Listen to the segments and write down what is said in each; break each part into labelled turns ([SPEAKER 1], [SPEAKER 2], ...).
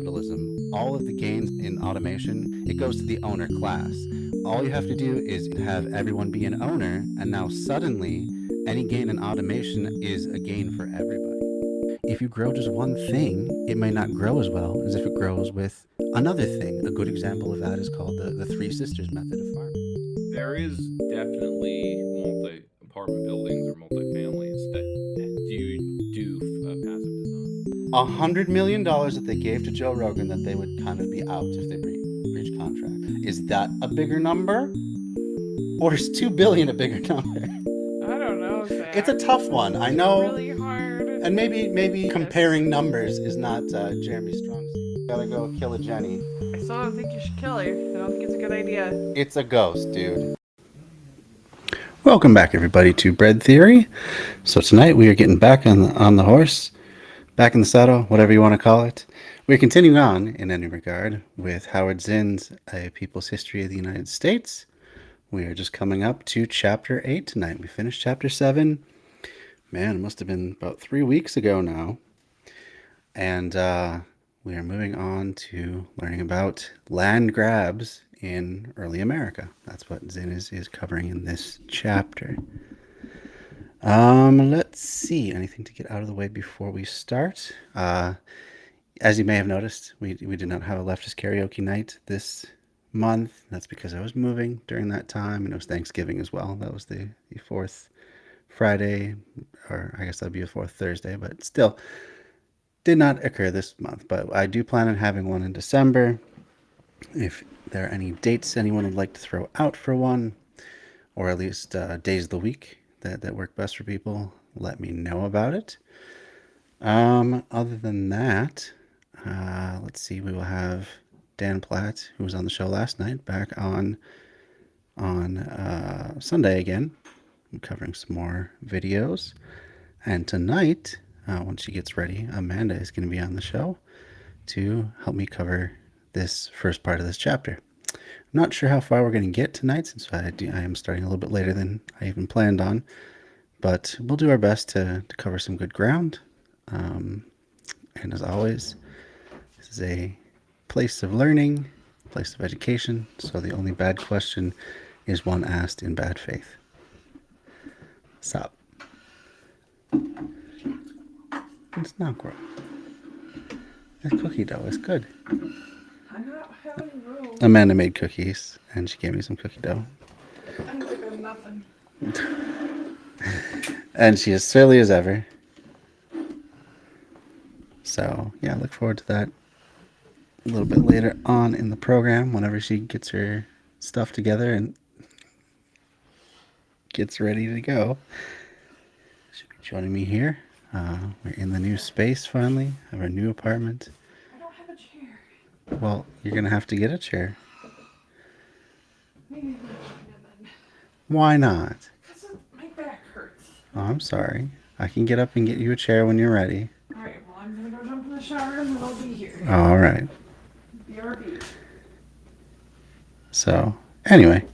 [SPEAKER 1] capitalism. All of the gains in automation, it goes to the owner class. All you have to do is have everyone be an owner, and now suddenly any gain in automation is a gain for everybody. If you grow just one thing, it may not grow as well as if it grows with another thing. A good example of that is called the Three Sisters method of farming.
[SPEAKER 2] There is definitely multi-apartment buildings or multi-families that do passive design.
[SPEAKER 1] $100 million that they gave to Joe Rogan that they would kind of be out if they breach contract. Is that a bigger number? Or is 2 billion a bigger number?
[SPEAKER 3] I don't know, Zach.
[SPEAKER 1] It's a tough one. I
[SPEAKER 3] It's
[SPEAKER 1] know.
[SPEAKER 3] really hard.
[SPEAKER 1] And maybe comparing numbers is not Jeremy's strong suit. Gotta go kill a Jenny.
[SPEAKER 3] I still don't think you should kill her. I don't think it's a good idea.
[SPEAKER 1] It's a ghost, dude. Welcome back, everybody, to Bread Theory. So tonight we are getting back on the horse, back in the saddle, whatever you want to call it. We're continuing on, in any regard, with Howard Zinn's A People's History of the United States. We are just coming up to Chapter 8 tonight. We finished Chapter 7. Man, it must have been about 3 weeks ago now. And we are moving on to learning about land grabs in early America. That's what Zinn is covering in this chapter. Let's see. Anything to get out of the way before we start? As you may have noticed, we did not have a leftist karaoke night this month. That's because I was moving during that time, and it was Thanksgiving as well. That was the fourth Friday, or I guess that'd be a fourth Thursday, but still did not occur this month. But I do plan on having one in December. If there are any dates anyone would like to throw out for one, or at least days of the week that work best for people, let me know about it. Other than that, let's see, we will have Dan Platt, who was on the show last night, back on Sunday again. I'm covering some more videos. And tonight, once she gets ready, Amanda is going to be on the show to help me cover this first part of this chapter. I'm not sure how far we're going to get tonight, since I am starting a little bit later than I even planned on. But we'll do our best to cover some good ground. And as always, this is a place of learning, place of education. So the only bad question is one asked in bad faith. Stop. It's not gross. That cookie dough is good.
[SPEAKER 3] I don't have any room.
[SPEAKER 1] Amanda made cookies, and she gave me some cookie dough.
[SPEAKER 3] I don't think I have nothing.
[SPEAKER 1] And she is silly as ever. So, yeah, look forward to that a little bit later on in the program, whenever she gets her stuff together and gets ready to go. She'll be joining me here. We're in the new space finally, of our new apartment.
[SPEAKER 3] I don't have a chair.
[SPEAKER 1] Well, you're going to have to get a chair.
[SPEAKER 3] Maybe I can.
[SPEAKER 1] Why not?
[SPEAKER 3] Because my back hurts.
[SPEAKER 1] Oh, I'm sorry. I can get up and get you a chair when you're ready.
[SPEAKER 3] Alright, well, I'm going to go jump in the shower and then I'll be here.
[SPEAKER 1] All right.
[SPEAKER 3] BRB.
[SPEAKER 1] So, anyway,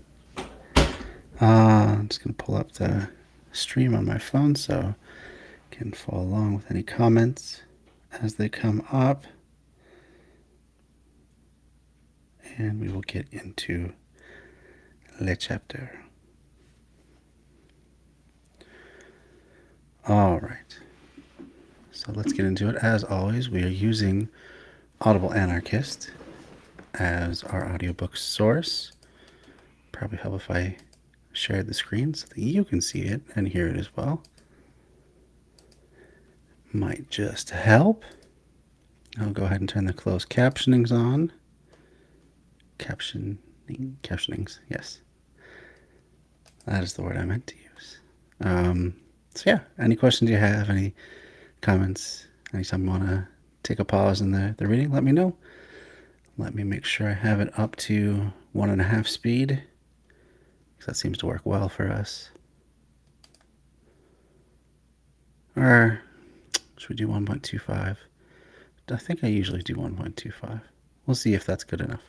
[SPEAKER 1] I'm just going to pull up the stream on my phone so I can follow along with any comments as they come up. And we will get into le chapter. All right. So let's get into it. As always, we are using Audible Anarchist as our audiobook source. Probably help if I shared the screen so that you can see it and hear it as well. Might just help. I'll go ahead and turn the closed captionings on. Captionings, yes. That is the word I meant to use. So yeah, any questions you have, any comments, anytime you want to take a pause in the reading, let me know. Let me make sure I have it up to 1.5 speed, because that seems to work well for us. Or should we do 1.25? I think I usually do 1.25. We'll see if that's good enough.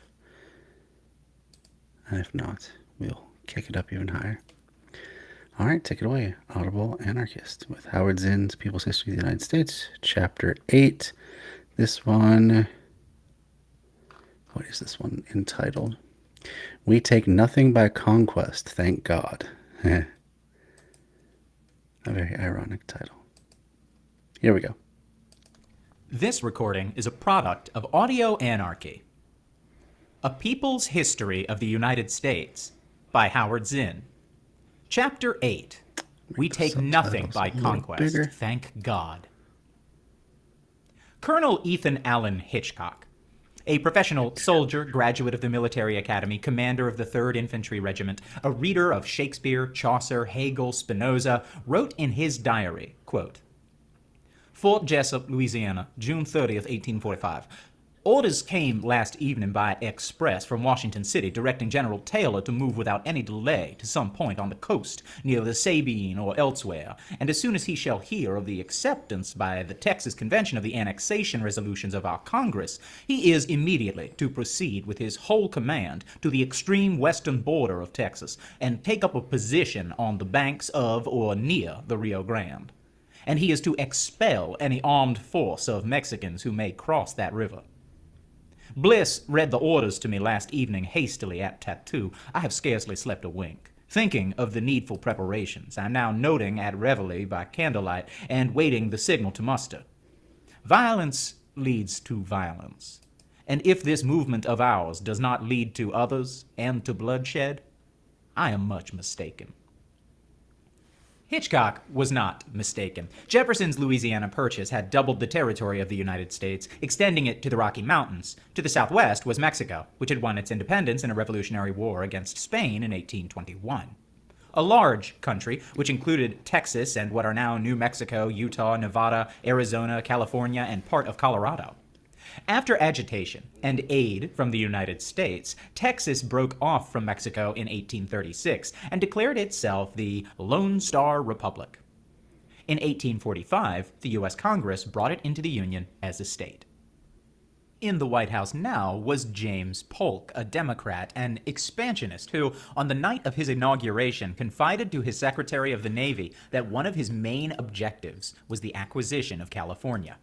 [SPEAKER 1] And if not, we'll kick it up even higher. All right, take it away. Audible Anarchist with Howard Zinn's People's History of the United States, Chapter 8. This one What is this one entitled? We take nothing by conquest, thank God. A very ironic title. Here we go.
[SPEAKER 4] This recording is a product of Audio Anarchy. A People's History of the United States by Howard Zinn. Chapter 8. We take nothing by conquest, thank God. Colonel Ethan Allen Hitchcock, a professional soldier, graduate of the Military Academy, commander of the 3rd Infantry Regiment, a reader of Shakespeare, Chaucer, Hegel, Spinoza, wrote in his diary, quote, Fort Jessup, Louisiana, June 30th, 1845. Orders came last evening by express from Washington City directing General Taylor to move without any delay to some point on the coast near the Sabine or elsewhere, and as soon as he shall hear of the acceptance by the Texas Convention of the annexation resolutions of our Congress, he is immediately to proceed with his whole command to the extreme western border of Texas and take up a position on the banks of or near the Rio Grande. And he is to expel any armed force of Mexicans who may cross that river. Bliss read the orders to me last evening hastily at Tattoo. I have scarcely slept a wink. Thinking of the needful preparations, I am now noting at reveille by candlelight and waiting the signal to muster. Violence leads to violence. And if this movement of ours does not lead to others and to bloodshed, I am much mistaken. Hitchcock was not mistaken. Jefferson's Louisiana Purchase had doubled the territory of the United States, extending it to the Rocky Mountains. To the southwest was Mexico, which had won its independence in a Revolutionary War against Spain in 1821. A large country, which included Texas and what are now New Mexico, Utah, Nevada, Arizona, California, and part of Colorado. After agitation and aid from the United States, Texas broke off from Mexico in 1836 and declared itself the Lone Star Republic. In 1845, the U.S. Congress brought it into the Union as a state. In the White House now was James Polk, a Democrat and expansionist who, on the night of his inauguration, confided to his Secretary of the Navy that one of his main objectives was the acquisition of California.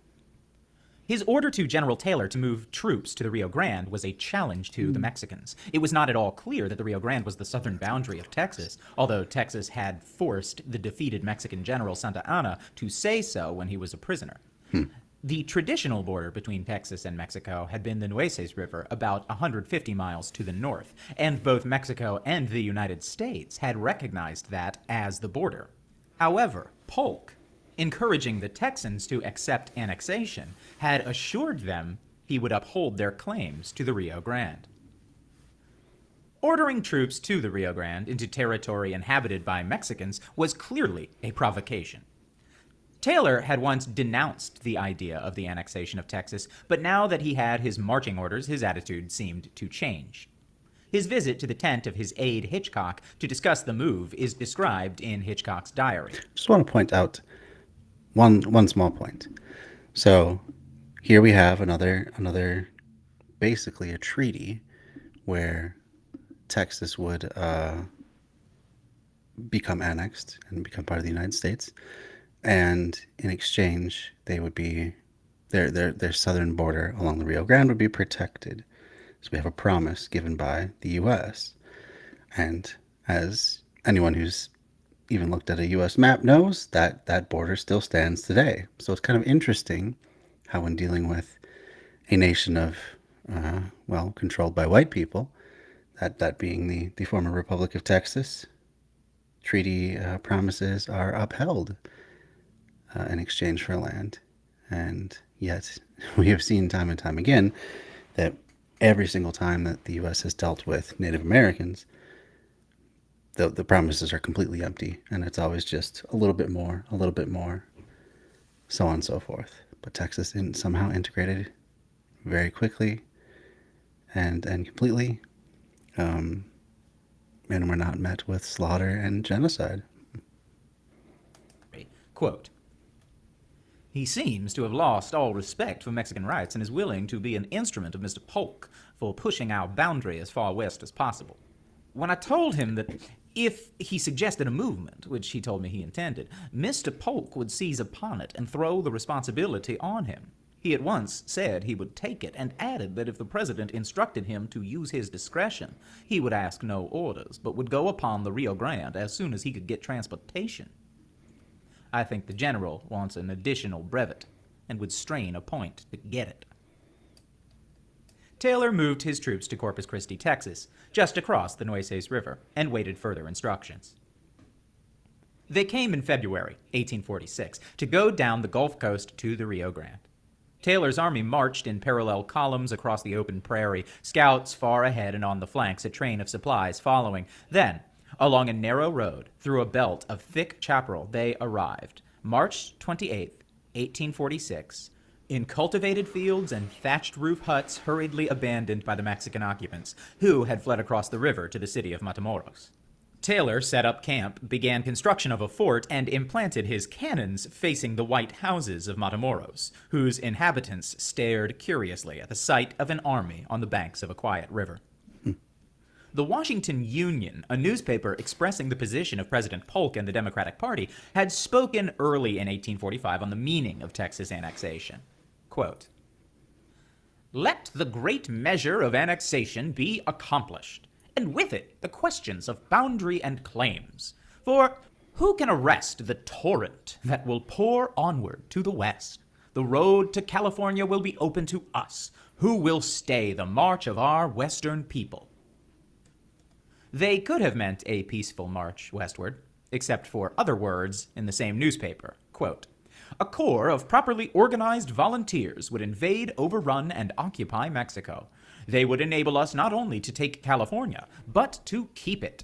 [SPEAKER 4] His order to General Taylor to move troops to the Rio Grande was a challenge to the Mexicans. It was not at all clear that the Rio Grande was the southern boundary of Texas, although Texas had forced the defeated Mexican general Santa Anna to say so when he was a prisoner. The traditional border between Texas and Mexico had been the Nueces River, about 150 miles to the north, and both Mexico and the United States had recognized that as the border. However, Polk, encouraging the Texans to accept annexation, had assured them he would uphold their claims to the Rio Grande. Ordering troops to the Rio Grande into territory inhabited by Mexicans was clearly a provocation. Taylor had once denounced the idea of the annexation of Texas, but now that he had his marching orders, his attitude seemed to change. His visit to the tent of his aide Hitchcock to discuss the move is described in Hitchcock's diary.
[SPEAKER 1] Just want to point out one small point. So here we have another basically a treaty where Texas would become annexed and become part of the United States, and in exchange they would be their southern border along the Rio Grande would be protected. So we have a promise given by the U.S. And as anyone who's even looked at a U.S. map knows, that border still stands today. So it's kind of interesting how when dealing with a nation of, controlled by white people, that being the former Republic of Texas, treaty promises are upheld in exchange for land. And yet we have seen time and time again that every single time that the U.S. has dealt with Native Americans, the promises are completely empty, and it's always just a little bit more, so on and so forth. But Texas somehow integrated very quickly and completely, and were not met with slaughter and genocide.
[SPEAKER 4] Quote, he seems to have lost all respect for Mexican rights and is willing to be an instrument of Mr. Polk for pushing our boundary as far west as possible. When I told him that if he suggested a movement, which he told me he intended, Mr. Polk would seize upon it and throw the responsibility on him, He at once said he would take it and added that if the president instructed him to use his discretion, he would ask no orders, but would go upon the Rio Grande as soon as he could get transportation. I think the general wants an additional brevet and would strain a point to get it. Taylor moved his troops to Corpus Christi, Texas, just across the Nueces River, and waited further instructions. They came in February 1846 to go down the Gulf Coast to the Rio Grande. Taylor's army marched in parallel columns across the open prairie, scouts far ahead and on the flanks, a train of supplies following. Then, along a narrow road through a belt of thick chaparral, they arrived, March 28, 1846, in cultivated fields and thatched roof huts hurriedly abandoned by the Mexican occupants, who had fled across the river to the city of Matamoros. Taylor set up camp, began construction of a fort, and implanted his cannons facing the white houses of Matamoros, whose inhabitants stared curiously at the sight of an army on the banks of a quiet river. The Washington Union, a newspaper expressing the position of President Polk and the Democratic Party, had spoken early in 1845 on the meaning of Texas annexation. Quote, "Let the great measure of annexation be accomplished, and with it the questions of boundary and claims. For who can arrest the torrent that will pour onward to the west? The road to California will be open to us. Who will stay the march of our western people?" They could have meant a peaceful march westward, except for other words in the same newspaper. Quote, "A corps of properly organized volunteers would invade, overrun, and occupy Mexico. They would enable us not only to take California, but to keep it."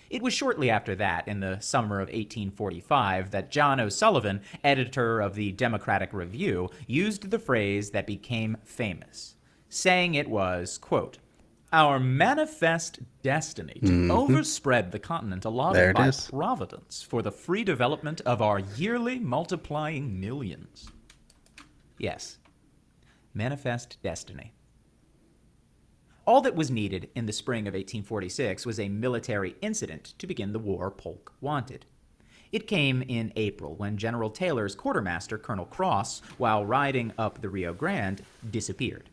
[SPEAKER 4] It was shortly after that, in the summer of 1845, that John O'Sullivan, editor of the Democratic Review, used the phrase that became famous, saying it was, quote, "our manifest destiny to overspread the continent allotted by Providence for the free development of our yearly multiplying millions." Yes, manifest destiny. All that was needed in the spring of 1846 was a military incident to begin the war Polk wanted. It came in April, when General Taylor's quartermaster, Colonel Cross, while riding up the Rio Grande, disappeared.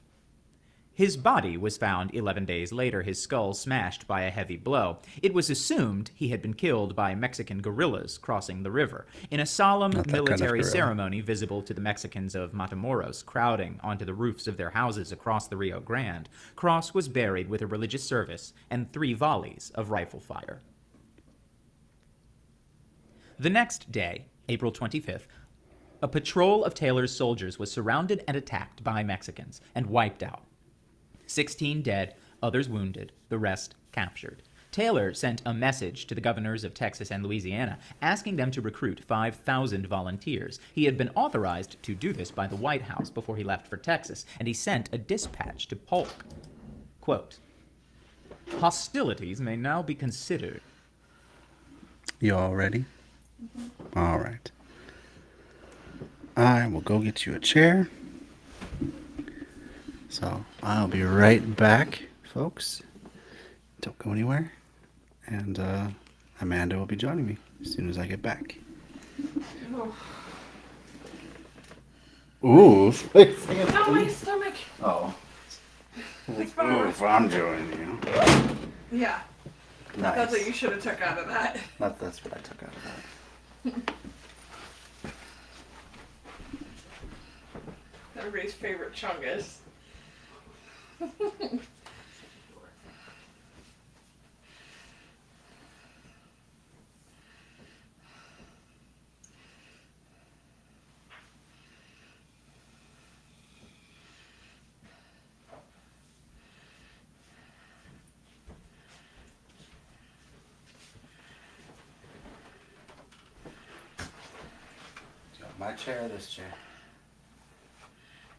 [SPEAKER 4] His body was found 11 days later, his skull smashed by a heavy blow. It was assumed he had been killed by Mexican guerrillas crossing the river. In a solemn military ceremony visible to the Mexicans of Matamoros crowding onto the roofs of their houses across the Rio Grande, Cross was buried with a religious service and 3 volleys of rifle fire. The next day, April 25th, a patrol of Taylor's soldiers was surrounded and attacked by Mexicans and wiped out. 16 dead, others wounded, the rest captured. Taylor sent a message to the governors of Texas and Louisiana asking them to recruit 5,000 volunteers. He had been authorized to do this by the White House before he left for Texas, and he sent a dispatch to Polk. Quote, "Hostilities may now be considered."
[SPEAKER 1] You all ready? All right. I will go get you a chair. So I'll be right back, folks. Don't go anywhere. And Amanda will be joining me as soon as I get back. Oof.
[SPEAKER 3] Oh, my stomach.
[SPEAKER 1] Oh.
[SPEAKER 3] It's better.
[SPEAKER 1] Oof, I'm joining you.
[SPEAKER 3] Yeah,
[SPEAKER 1] Nice.
[SPEAKER 3] that's what you should have took out of that.
[SPEAKER 1] That's what I took out of that.
[SPEAKER 3] Everybody's favorite chungus.
[SPEAKER 1] My chair or this chair?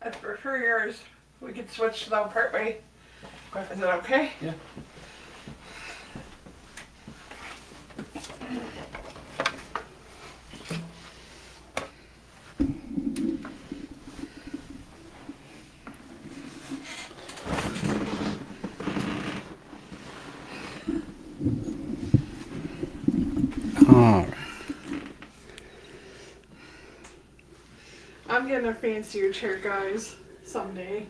[SPEAKER 3] I prefer yours. We could switch though partway. Is it okay?
[SPEAKER 1] Yeah.
[SPEAKER 3] I'm gonna fancier chair, guys. Someday.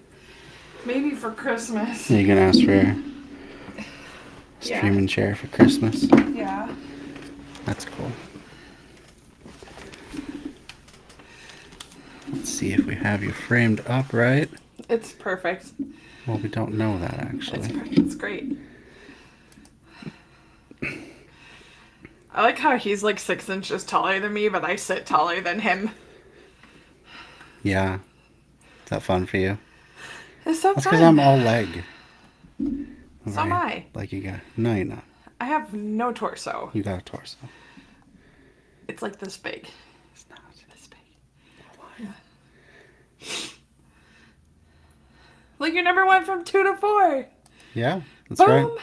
[SPEAKER 3] Maybe for Christmas.
[SPEAKER 1] You're gonna ask for a
[SPEAKER 3] Yeah.
[SPEAKER 1] streaming chair for Christmas.
[SPEAKER 3] Yeah.
[SPEAKER 1] That's cool. Let's see if we have you framed up right.
[SPEAKER 3] It's perfect.
[SPEAKER 1] Well, we don't know that actually.
[SPEAKER 3] It's great. I like how he's like 6 inches taller than me, but I sit taller than him.
[SPEAKER 1] Yeah. Is that fun for you?
[SPEAKER 3] It's so
[SPEAKER 1] That's
[SPEAKER 3] fun.
[SPEAKER 1] because I'm all leg.
[SPEAKER 3] So am I.
[SPEAKER 1] Like you got. No, you're not.
[SPEAKER 3] I have no torso.
[SPEAKER 1] You got a torso.
[SPEAKER 3] It's like this big.
[SPEAKER 1] It's not.
[SPEAKER 3] This big. Like your number one from 2 to 4.
[SPEAKER 1] Yeah, that's
[SPEAKER 3] Boom.
[SPEAKER 1] right.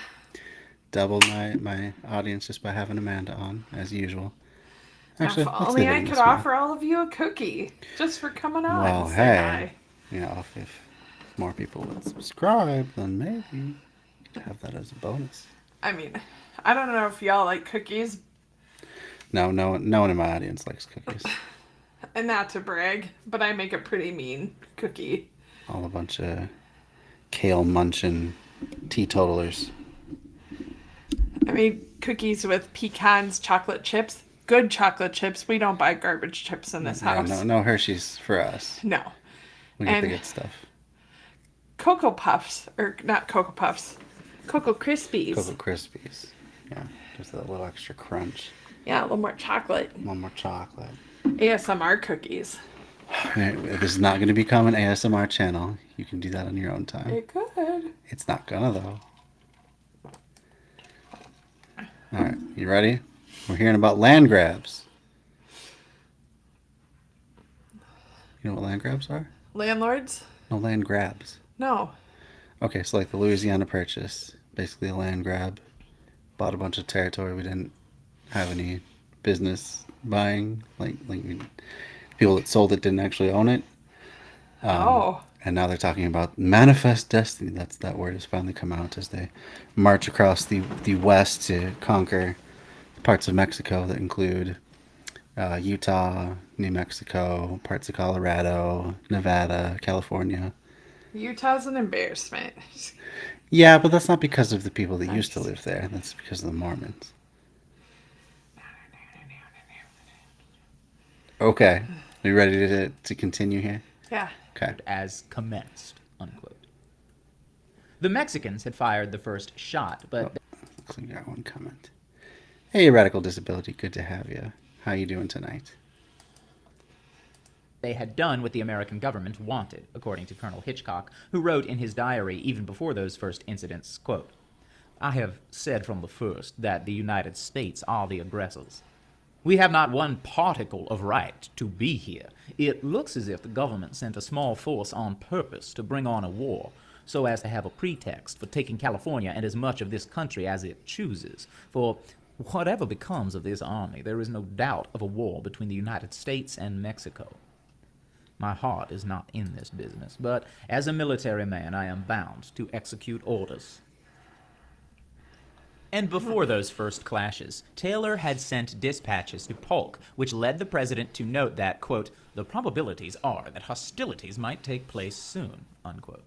[SPEAKER 1] Doubled my audience just by having Amanda on, as usual. Actually,
[SPEAKER 3] If
[SPEAKER 1] let's
[SPEAKER 3] only
[SPEAKER 1] leave it
[SPEAKER 3] I
[SPEAKER 1] in
[SPEAKER 3] could
[SPEAKER 1] this one.
[SPEAKER 3] offer all of you a cookie just for coming on.
[SPEAKER 1] Well,
[SPEAKER 3] Say
[SPEAKER 1] hey.
[SPEAKER 3] hi.
[SPEAKER 1] You know, if more people would subscribe, then maybe you could have that as a bonus.
[SPEAKER 3] I mean, I don't know if y'all like cookies,
[SPEAKER 1] No one in my audience likes cookies.
[SPEAKER 3] and not to brag, but I make a pretty mean cookie.
[SPEAKER 1] All a bunch of kale munching teetotalers.
[SPEAKER 3] I made cookies with pecans, chocolate chips. Good chocolate chips. We don't buy garbage chips in this
[SPEAKER 1] Yeah,
[SPEAKER 3] house.
[SPEAKER 1] no Hershey's for us.
[SPEAKER 3] No.
[SPEAKER 1] We get the
[SPEAKER 3] And-
[SPEAKER 1] good stuff.
[SPEAKER 3] Cocoa Puffs, or not Cocoa Puffs, Cocoa Krispies.
[SPEAKER 1] Cocoa Krispies. Yeah, just that little extra crunch.
[SPEAKER 3] Yeah, a little more chocolate.
[SPEAKER 1] One more chocolate.
[SPEAKER 3] ASMR cookies.
[SPEAKER 1] This is not going to become an ASMR channel. You can do that on your own time.
[SPEAKER 3] It could.
[SPEAKER 1] It's not gonna though. All right, you ready? We're hearing about land grabs. You know what land grabs are?
[SPEAKER 3] Landlords?
[SPEAKER 1] No, land grabs.
[SPEAKER 3] No.
[SPEAKER 1] Okay, so like the Louisiana Purchase, basically a land grab. Bought a bunch of territory we didn't have any business buying. People that sold it didn't actually own it.
[SPEAKER 3] Oh.
[SPEAKER 1] And now they're talking about manifest destiny. That word has finally come out as they march across the west to conquer parts of Mexico that include Utah, New Mexico, parts of Colorado, Nevada, California.
[SPEAKER 3] Utah's an embarrassment.
[SPEAKER 1] Yeah, but that's not because of the people that used to live there. That's because of the Mormons. Okay. Are you ready to continue here?
[SPEAKER 3] Yeah.
[SPEAKER 1] Okay.
[SPEAKER 4] as commenced, unquote. The Mexicans had fired the first shot, but
[SPEAKER 1] Looks like we got one comment. Hey, Radical Disability. Good to have you. How you doing tonight?
[SPEAKER 4] they had done what the American government wanted, according to Colonel Hitchcock, who wrote in his diary even before those first incidents, quote, "I have said from the first that the United States are the aggressors. We have not one particle of right to be here. It looks as if the government sent a small force on purpose to bring on a war, so as to have a pretext for taking California and as much of this country as it chooses. For whatever becomes of this army, there is no doubt of a war between the United States and Mexico. My heart is not in this business, but as a military man, I am bound to execute orders." And before those first clashes, Taylor had sent dispatches to Polk, which led the president to note that, quote, "the probabilities are that hostilities might take place soon," unquote.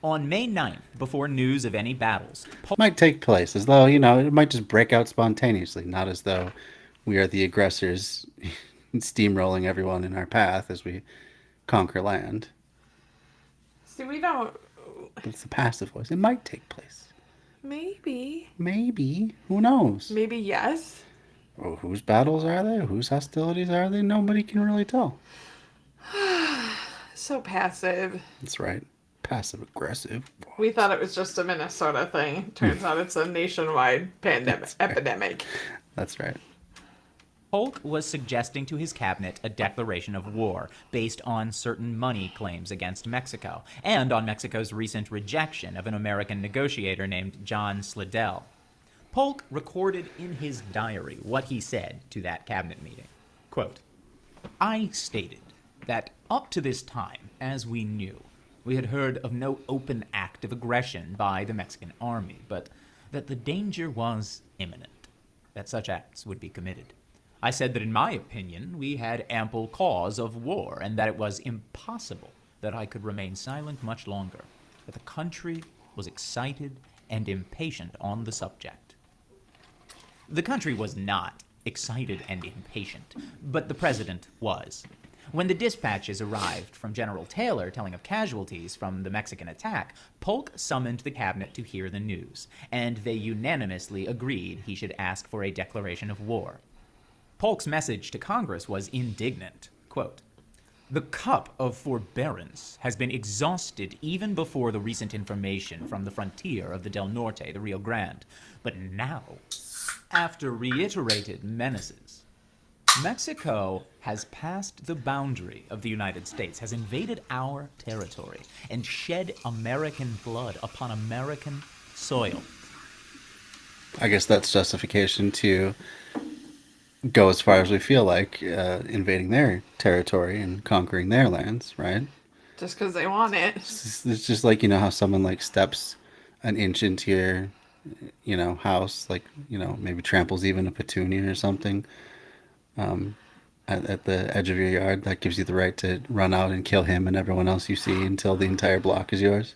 [SPEAKER 4] On May 9th, before news of any battles, Polk
[SPEAKER 1] Might take place as though, it might just break out spontaneously, not as though we are the aggressors steamrolling everyone in our path as we conquer land.
[SPEAKER 3] See, we don't.
[SPEAKER 1] But it's the passive voice. It might take place.
[SPEAKER 3] Maybe.
[SPEAKER 1] Maybe. Who knows?
[SPEAKER 3] Maybe yes.
[SPEAKER 1] Oh, whose battles are they? Whose hostilities are they? Nobody can really tell.
[SPEAKER 3] So passive.
[SPEAKER 1] That's right. Passive aggressive.
[SPEAKER 3] We thought it was just a Minnesota thing. Turns out it's a nationwide pandemic epidemic.
[SPEAKER 1] That's right.
[SPEAKER 4] Polk was suggesting to his cabinet a declaration of war based on certain money claims against Mexico and on Mexico's recent rejection of an American negotiator named John Slidell. Polk recorded in his diary what he said to that cabinet meeting. Quote, "I stated that up to this time, as we knew, we had heard of no open act of aggression by the Mexican army, but that the danger was imminent, that such acts would be committed. I said that in my opinion, we had ample cause of war and that it was impossible that I could remain silent much longer, that the country was excited and impatient on the subject. The country was not excited and impatient, but the president was. When the dispatches arrived from General Taylor telling of casualties from the Mexican attack, Polk summoned the cabinet to hear the news, and they unanimously agreed he should ask for a declaration of war. Polk's message to Congress was indignant. Quote, "The cup of forbearance has been exhausted even before the recent information from the frontier of the Del Norte, the Rio Grande. But now, after reiterated menaces, Mexico has passed the boundary of the United States, has invaded our territory, and shed American blood upon American soil."
[SPEAKER 1] I guess that's justification to go as far as we feel like invading their territory and conquering their lands, right?
[SPEAKER 3] Just because they want it.
[SPEAKER 1] It's just like, how someone like steps an inch into your, house, like, maybe tramples even a petunia or something at the edge of your yard. That gives you the right to run out and kill him and everyone else you see until the entire block is yours.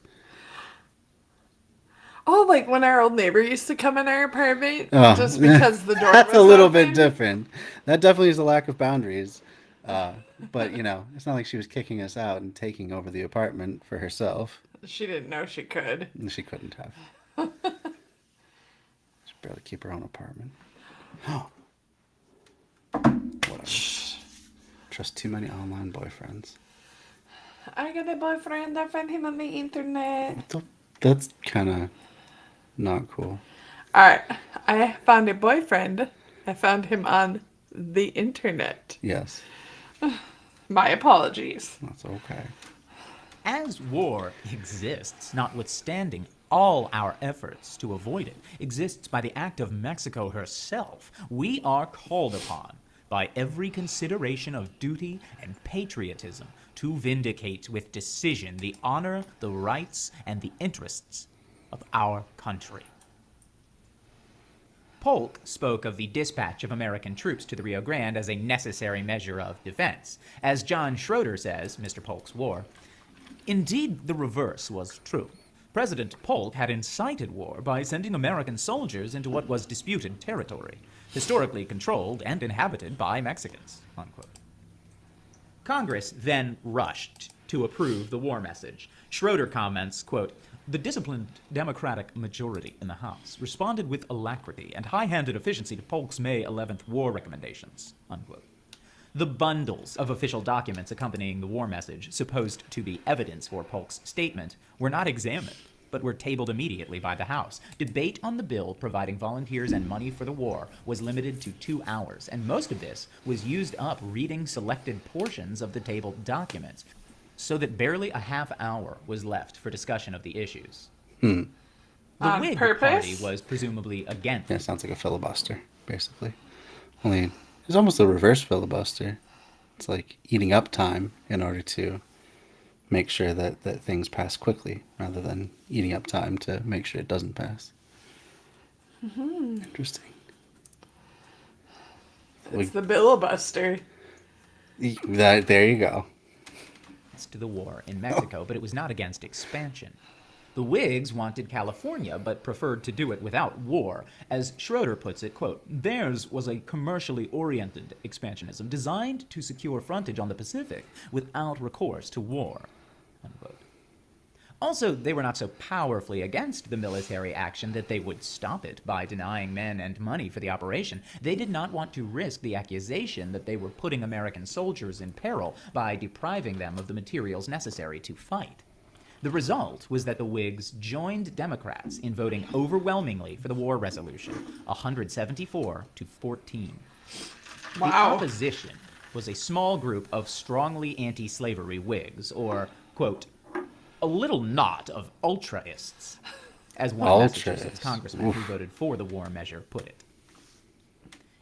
[SPEAKER 3] Oh, like when our old neighbor used to come in our apartment
[SPEAKER 1] Oh,
[SPEAKER 3] just because the door
[SPEAKER 1] that's
[SPEAKER 3] was
[SPEAKER 1] a little
[SPEAKER 3] open.
[SPEAKER 1] bit different. That definitely is a lack of boundaries. But, it's not like she was kicking us out and taking over the apartment for herself.
[SPEAKER 3] She didn't know she could.
[SPEAKER 1] She couldn't have. She barely keep her own apartment. Whatever. Trust too many online boyfriends.
[SPEAKER 3] I got a boyfriend. I found him on the internet.
[SPEAKER 1] That's kind of not cool.
[SPEAKER 3] Alright, I found a boyfriend. I found him on the internet.
[SPEAKER 1] Yes,
[SPEAKER 3] My apologies.
[SPEAKER 1] that's okay.
[SPEAKER 4] As war exists, notwithstanding all our efforts to avoid it, exists by the act of Mexico herself, we are called upon by every consideration of duty and patriotism to vindicate with decision the honor, the rights, and the interests of our country. Polk spoke of the dispatch of American troops to the Rio Grande as a necessary measure of defense. As John Schroeder says, Mr. Polk's war, "Indeed, the reverse was true. President Polk had incited war by sending American soldiers into what was disputed territory, historically controlled and inhabited by Mexicans." Unquote. Congress then rushed to approve the war message. Schroeder comments, quote, "The disciplined Democratic majority in the House responded with alacrity and high-handed efficiency to Polk's May 11th war recommendations." Unquote. The bundles of official documents accompanying the war message, supposed to be evidence for Polk's statement, were not examined, but were tabled immediately by the House. Debate on the bill providing volunteers and money for the war was limited to 2 hours, and most of this was used up reading selected portions of the tabled documents, so that barely a half hour was left for discussion of the issues. The
[SPEAKER 3] On
[SPEAKER 4] Whig
[SPEAKER 3] purpose?
[SPEAKER 4] Party was presumably against.
[SPEAKER 1] Yeah, it sounds like a filibuster, basically. Only it's almost a reverse filibuster. It's like eating up time in order to make sure that things pass quickly, rather than eating up time to make sure it doesn't pass. Interesting.
[SPEAKER 3] It's the Billibuster.
[SPEAKER 1] There you go.
[SPEAKER 4] To the war in Mexico, but it was not against expansion. The Whigs wanted California, but preferred to do it without war. As Schroeder puts it, quote, "Theirs was a commercially oriented expansionism designed to secure frontage on the Pacific without recourse to war." Unquote. Also, they were not so powerfully against the military action that they would stop it by denying men and money for the operation. They did not want to risk the accusation that they were putting American soldiers in peril by depriving them of the materials necessary to fight. The result was that the Whigs joined Democrats in voting overwhelmingly for the war resolution, 174 to 14. The
[SPEAKER 3] Wow.
[SPEAKER 4] opposition was a small group of strongly anti-slavery Whigs, or, quote, "a little knot of ultraists," as one Massachusetts congressman who voted for the war measure put it.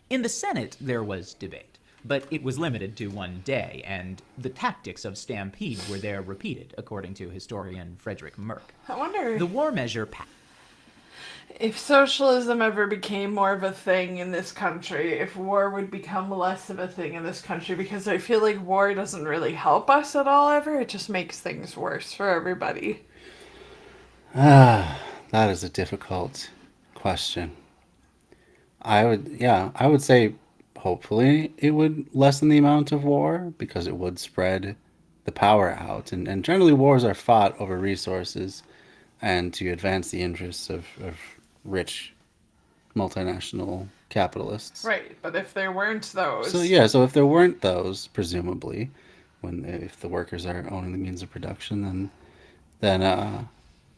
[SPEAKER 4] In the Senate, there was debate, but it was limited to one day, and the tactics of stampede were there repeated, according to historian Frederick Merck.
[SPEAKER 3] I wonder.
[SPEAKER 4] The war measure passed.
[SPEAKER 3] If socialism ever became more of a thing in this country, if war would become less of a thing in this country, because I feel like war doesn't really help us at all ever, it just makes things worse for everybody.
[SPEAKER 1] That is a difficult question. I would say hopefully it would lessen the amount of war because it would spread the power out. And generally, wars are fought over resources and to advance the interests of rich multinational capitalists.
[SPEAKER 3] Right, but if there weren't those.
[SPEAKER 1] So if there weren't those, presumably, if the workers are owning the means of production, then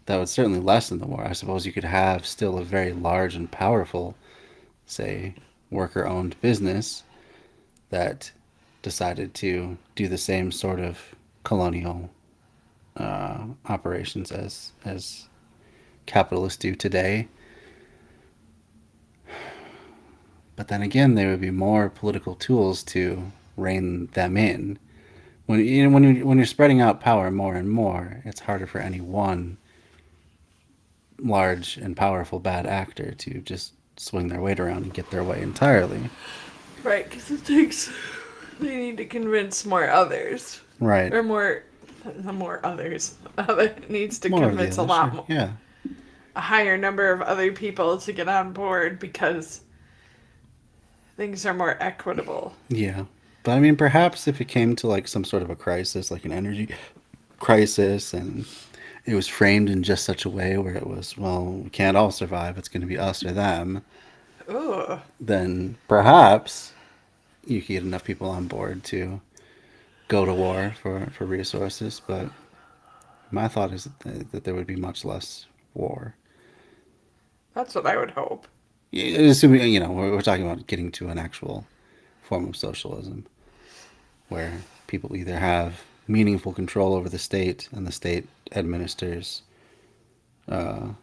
[SPEAKER 1] that would certainly lessen the war. I suppose you could have still a very large and powerful, say, worker-owned business that decided to do the same sort of colonial operations as capitalists do today. But then again, there would be more political tools to rein them in. When you're spreading out power more and more, it's harder for any one large and powerful bad actor to just swing their weight around and get their way entirely.
[SPEAKER 3] Right, because it takes. They need to convince more others.
[SPEAKER 1] Right.
[SPEAKER 3] Or more. The more others. Other needs to
[SPEAKER 1] More of the
[SPEAKER 3] convince a
[SPEAKER 1] other,
[SPEAKER 3] lot
[SPEAKER 1] sure.
[SPEAKER 3] more.
[SPEAKER 1] Yeah.
[SPEAKER 3] A higher number of other people to get on board because things are more equitable.
[SPEAKER 1] Yeah. But I mean, perhaps if it came to like some sort of a crisis, like an energy crisis, and it was framed in just such a way where it was, well, we can't all survive, it's going to be us or them,
[SPEAKER 3] Ooh.
[SPEAKER 1] then perhaps you could get enough people on board to go to war for resources. But my thought is that there would be much less war.
[SPEAKER 3] That's what I would hope.
[SPEAKER 1] Assuming, we're talking about getting to an actual form of socialism where people either have meaningful control over the state and the state administers the,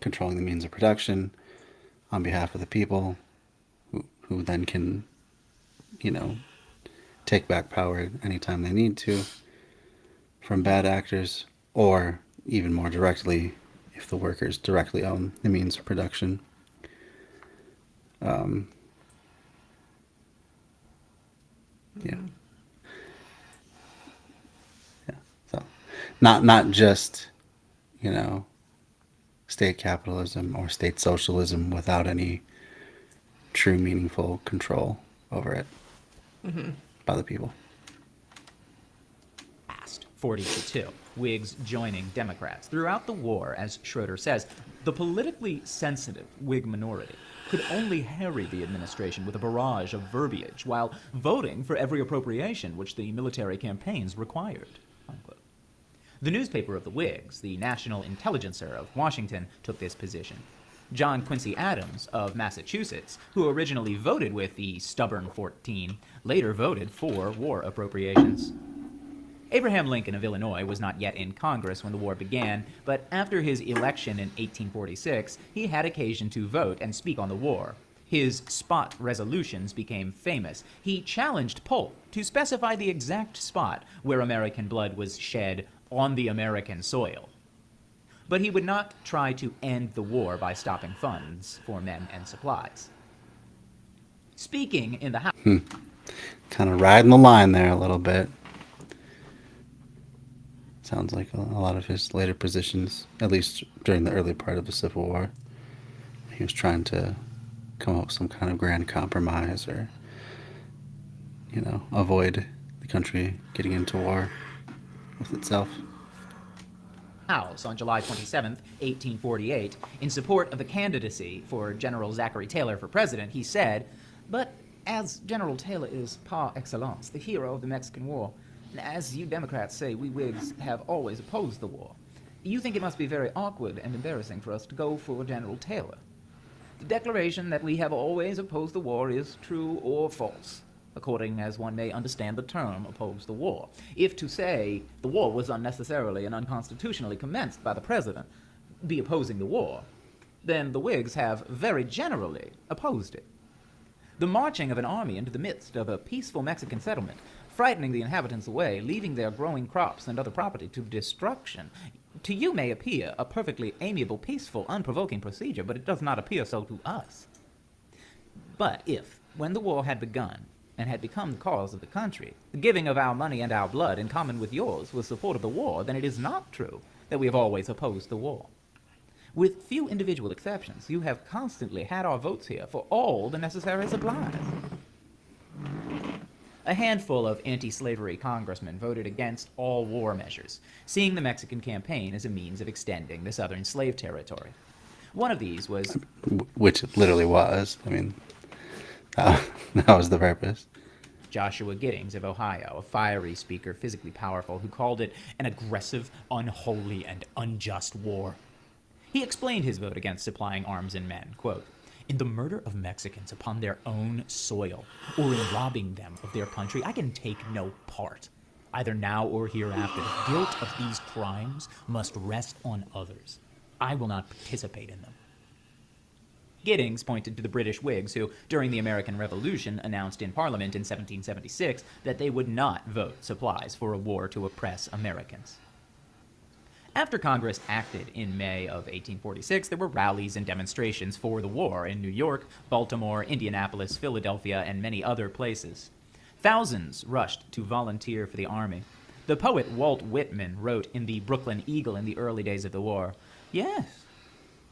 [SPEAKER 1] controlling the means of production on behalf of the people who then can, take back power anytime they need to from bad actors, or even more directly, if the workers directly own the means of production. Yeah. Yeah. So, not just, state capitalism or state socialism without any true meaningful control over it by the people.
[SPEAKER 4] 40-2, Whigs joining Democrats. Throughout the war, as Schroeder says, the politically sensitive Whig minority could only harry the administration with a barrage of verbiage while voting for every appropriation which the military campaigns required. Unquote. The newspaper of the Whigs, the National Intelligencer of Washington, took this position. John Quincy Adams of Massachusetts, who originally voted with the stubborn 14, later voted for war appropriations. Abraham Lincoln of Illinois was not yet in Congress when the war began, but after his election in 1846, he had occasion to vote and speak on the war. His spot resolutions became famous. He challenged Polk to specify the exact spot where American blood was shed on the American soil. But he would not try to end the war by stopping funds for men and supplies. Speaking in the House...
[SPEAKER 1] Kind of riding the line there a little bit. Sounds like a lot of his later positions, at least during the early part of the Civil War, he was trying to come up with some kind of grand compromise or, avoid the country getting into war with itself.
[SPEAKER 4] House on July 27, 1848, in support of the candidacy for General Zachary Taylor for president, he said, "But as General Taylor is par excellence the hero of the Mexican War, as you Democrats say, we Whigs have always opposed the war. You think it must be very awkward and embarrassing for us to go for General Taylor. The declaration that we have always opposed the war is true or false, according as one may understand the term oppose the war. If to say the war was unnecessarily and unconstitutionally commenced by the President, be opposing the war, then the Whigs have very generally opposed it. The marching of an army into the midst of a peaceful Mexican settlement frightening the inhabitants away, leaving their growing crops and other property to destruction. To you may appear a perfectly amiable, peaceful, unprovoking procedure, but it does not appear so to us. But if, when the war had begun, and had become the cause of the country, the giving of our money and our blood in common with yours was support of the war, then it is not true that we have always opposed the war. With few individual exceptions, you have constantly had our votes here for all the necessary supplies. A handful of anti-slavery congressmen voted against all war measures, seeing the Mexican campaign as a means of extending the southern slave territory. One of these was...
[SPEAKER 1] Which it literally was. I mean, that was the purpose.
[SPEAKER 4] Joshua Giddings of Ohio, a fiery speaker, physically powerful, who called it an aggressive, unholy, and unjust war. He explained his vote against supplying arms and men, quote, "In the murder of Mexicans upon their own soil, or in robbing them of their country, I can take no part. Either now or hereafter, the guilt of these crimes must rest on others. I will not participate in them." Giddings pointed to the British Whigs who, during the American Revolution, announced in Parliament in 1776 that they would not vote supplies for a war to oppress Americans. After Congress acted in May of 1846, there were rallies and demonstrations for the war in New York, Baltimore, Indianapolis, Philadelphia, and many other places. Thousands rushed to volunteer for the army. The poet Walt Whitman wrote in the Brooklyn Eagle in the early days of the war, "Yes,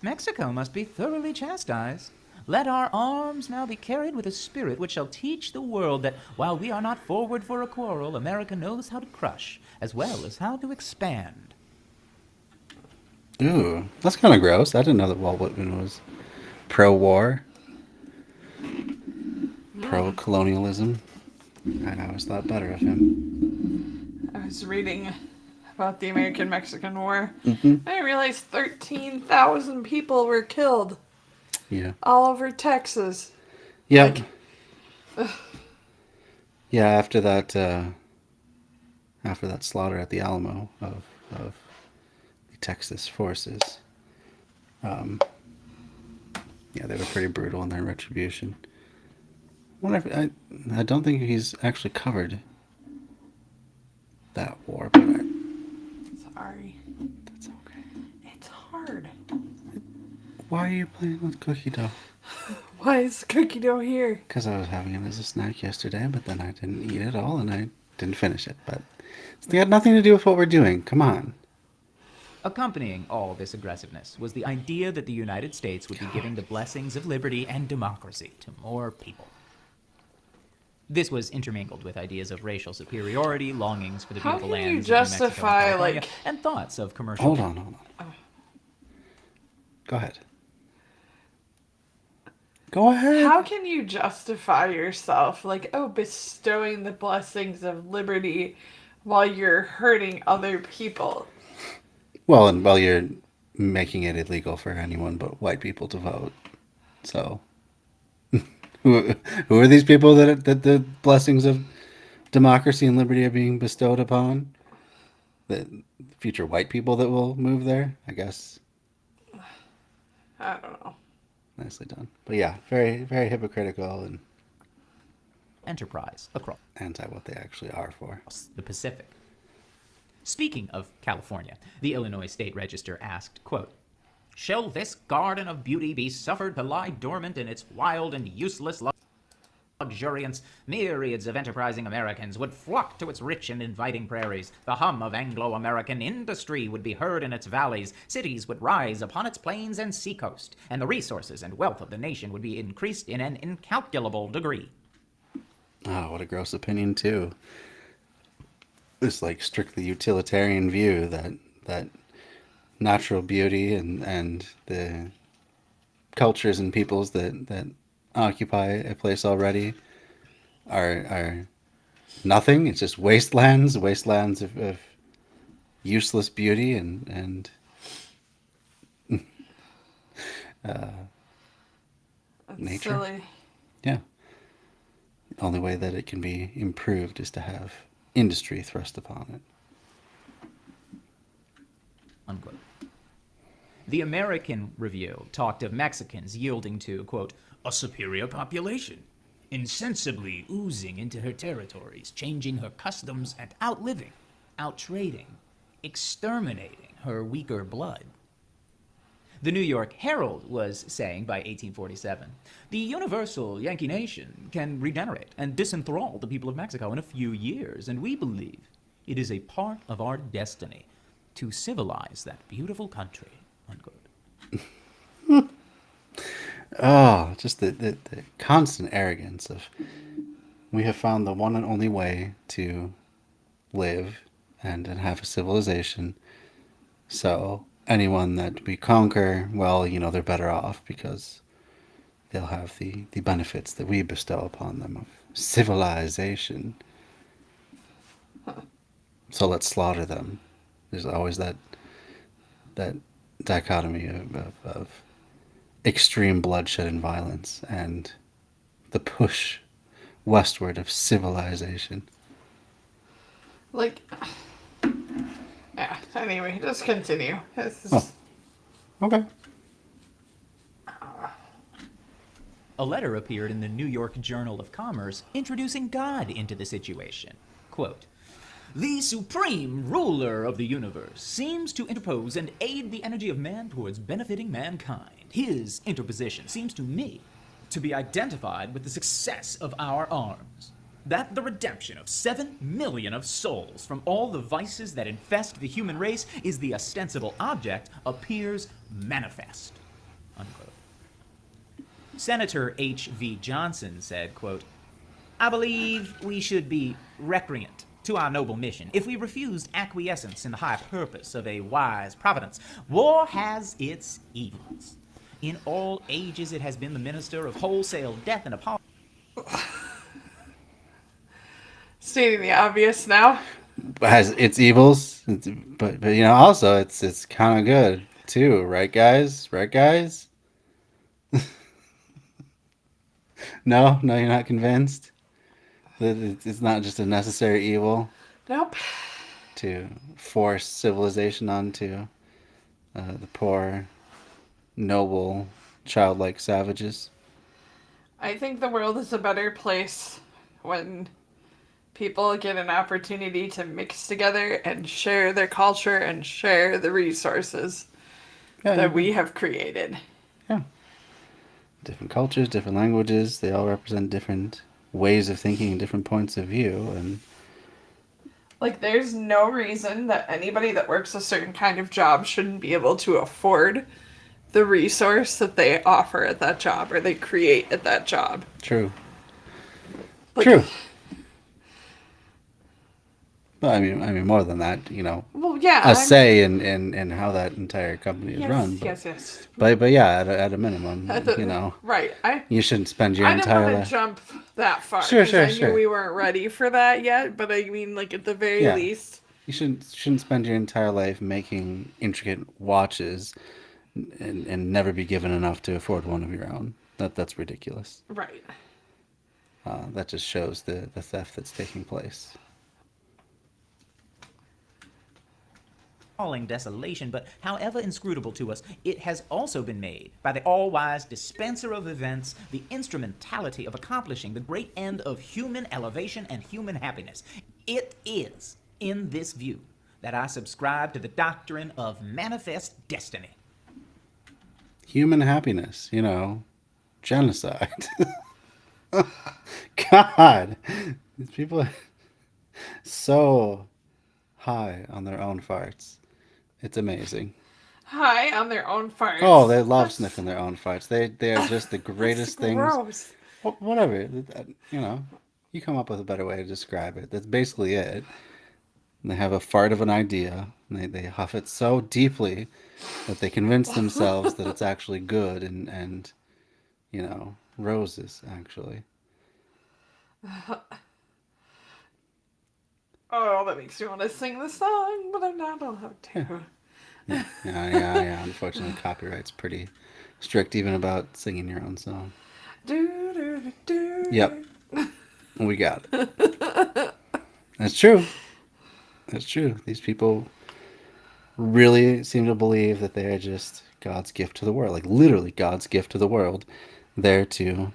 [SPEAKER 4] Mexico must be thoroughly chastised. Let our arms now be carried with a spirit which shall teach the world that while we are not forward for a quarrel, America knows how to crush as well as how to expand."
[SPEAKER 1] Ooh, that's kind of gross. I didn't know that Walt Whitman was pro-war, pro-colonialism. I always thought better of him.
[SPEAKER 3] I was reading about the American-Mexican War.
[SPEAKER 1] Mm-hmm.
[SPEAKER 3] I didn't realize 13,000 people were killed
[SPEAKER 1] Yeah.
[SPEAKER 3] all over Texas.
[SPEAKER 1] Yep.
[SPEAKER 3] Like,
[SPEAKER 1] Yeah, after that slaughter at the Alamo of the Texas forces, yeah, they were pretty brutal in their retribution. I don't think he's actually covered that war, but
[SPEAKER 3] sorry.
[SPEAKER 1] that's okay.
[SPEAKER 3] It's hard.
[SPEAKER 1] Why are you playing with cookie dough?
[SPEAKER 3] Why is cookie dough here?
[SPEAKER 1] Because I was having it as a snack yesterday, but then I didn't eat it all and I didn't finish it. But it's got nothing to do with what we're doing. Come on.
[SPEAKER 4] Accompanying all this aggressiveness was the idea that the United States would be giving the blessings of liberty and democracy to more people. This was intermingled with ideas of racial superiority, longings for the
[SPEAKER 3] How
[SPEAKER 4] beautiful
[SPEAKER 3] can you
[SPEAKER 4] lands of New Mexico and
[SPEAKER 3] justify,
[SPEAKER 4] California,
[SPEAKER 3] like...
[SPEAKER 4] and thoughts of commercial...
[SPEAKER 1] Hold on. Go ahead. Go ahead.
[SPEAKER 3] How can you justify yourself, like, oh, bestowing the blessings of liberty while you're hurting other people?
[SPEAKER 1] Well, and while you're making it illegal for anyone but white people to vote. So, who are these people that the blessings of democracy and liberty are being bestowed upon? The future white people that will move there, I guess.
[SPEAKER 3] I don't know.
[SPEAKER 1] Nicely done. But yeah, very, very hypocritical and
[SPEAKER 4] enterprise across
[SPEAKER 1] anti what they actually are for.
[SPEAKER 4] the Pacific. Speaking of California, the Illinois State Register asked, quote, "Shall this garden of beauty be suffered to lie dormant in its wild and useless luxuriance? Myriads of enterprising Americans would flock to its rich and inviting prairies. The hum of Anglo-American industry would be heard in its valleys. Cities would rise upon its plains and seacoast, and the resources and wealth of the nation would be increased in an incalculable degree."
[SPEAKER 1] Oh, what a gross opinion, too. This, like, strictly utilitarian view that natural beauty and the cultures and peoples that occupy a place already are nothing. It's just wastelands of useless beauty and
[SPEAKER 3] That's
[SPEAKER 1] nature.
[SPEAKER 3] silly.
[SPEAKER 1] Yeah. The only way that it can be improved is to have industry thrust upon it.
[SPEAKER 4] Unquote. The American Review talked of Mexicans yielding to, quote, "a superior population." insensibly oozing into her territories, changing her customs and outliving, outtrading, exterminating her weaker blood. The New York Herald was saying by 1847, the universal Yankee nation can regenerate and disenthrall the people of Mexico in a few years, and we believe it is a part of our destiny to civilize that beautiful country. Unquote.
[SPEAKER 1] Oh, just the constant arrogance of, we have found the one and only way to live and have a civilization. So anyone that we conquer, well, they're better off because they'll have the benefits that we bestow upon them of civilization. So let's slaughter them. There's always that dichotomy of extreme bloodshed and violence and the push westward of civilization.
[SPEAKER 3] Like, yeah, anyway, just continue.
[SPEAKER 1] Oh. Okay.
[SPEAKER 4] A letter appeared in the New York Journal of Commerce introducing God into the situation. Quote, the supreme ruler of the universe seems to interpose and aid the energy of man towards benefiting mankind. His interposition seems to me to be identified with the success of our arms. That the redemption of 7 million of souls from all the vices that infest the human race is the ostensible object appears manifest. Unquote. Senator H.V. Johnson said, quote, I believe we should be recreant to our noble mission if we refused acquiescence in the high purpose of a wise providence. War has its evils. In all ages it has been the minister of wholesale death and apology.
[SPEAKER 3] Stating the obvious now.
[SPEAKER 1] It has its evils, but also it's kind of good too, right, guys? Right, guys? No, you're not convinced that it's not just a necessary evil
[SPEAKER 3] Nope.
[SPEAKER 1] to force civilization onto the poor, noble, childlike savages.
[SPEAKER 3] I think the world is a better place when people get an opportunity to mix together and share their culture and share the resources that we have created.
[SPEAKER 1] Yeah. Different cultures, different languages, they all represent different ways of thinking and different points of view. And
[SPEAKER 3] like, there's no reason that anybody that works a certain kind of job shouldn't be able to afford the resource that they offer at that job or they create at that job.
[SPEAKER 1] True.
[SPEAKER 3] Like,
[SPEAKER 1] True. Well, I mean, more than that,
[SPEAKER 3] well, yeah.
[SPEAKER 1] a say in how that entire company is run. But,
[SPEAKER 3] Yes.
[SPEAKER 1] But yeah, at a minimum,
[SPEAKER 3] Right.
[SPEAKER 1] you shouldn't spend your
[SPEAKER 3] I didn't
[SPEAKER 1] entire
[SPEAKER 3] want
[SPEAKER 1] life.
[SPEAKER 3] to jump that far.
[SPEAKER 1] Sure.
[SPEAKER 3] I knew we weren't ready for that yet, but I mean, like, at the very least.
[SPEAKER 1] You shouldn't spend your entire life making intricate watches and never be given enough to afford one of your own. That's ridiculous.
[SPEAKER 3] Right.
[SPEAKER 1] That just shows the theft that's taking place.
[SPEAKER 4] Desolation, but however inscrutable to us, it has also been made by the all-wise dispenser of events the instrumentality of accomplishing the great end of human elevation and human happiness. It is in this view that I subscribe to the doctrine of manifest destiny.
[SPEAKER 1] Human happiness, genocide. God, these people are so high on their own farts. It's amazing.
[SPEAKER 3] High on their own farts.
[SPEAKER 1] Oh, they love sniffing their own farts. They are just the greatest things.
[SPEAKER 3] Gross.
[SPEAKER 1] Whatever, you come up with a better way to describe it. That's basically it. And they have a fart of an idea, and they huff it so deeply that they convince themselves that it's actually good and roses, actually.
[SPEAKER 3] Oh, that makes me want to sing the song, but I'm not allowed to.
[SPEAKER 1] Yeah. Unfortunately, copyright's pretty strict even about singing your own song.
[SPEAKER 3] Do.
[SPEAKER 1] Yep. We got it. That's true. These people really seem to believe that they are just God's gift to the world. Like, literally God's gift to the world. There to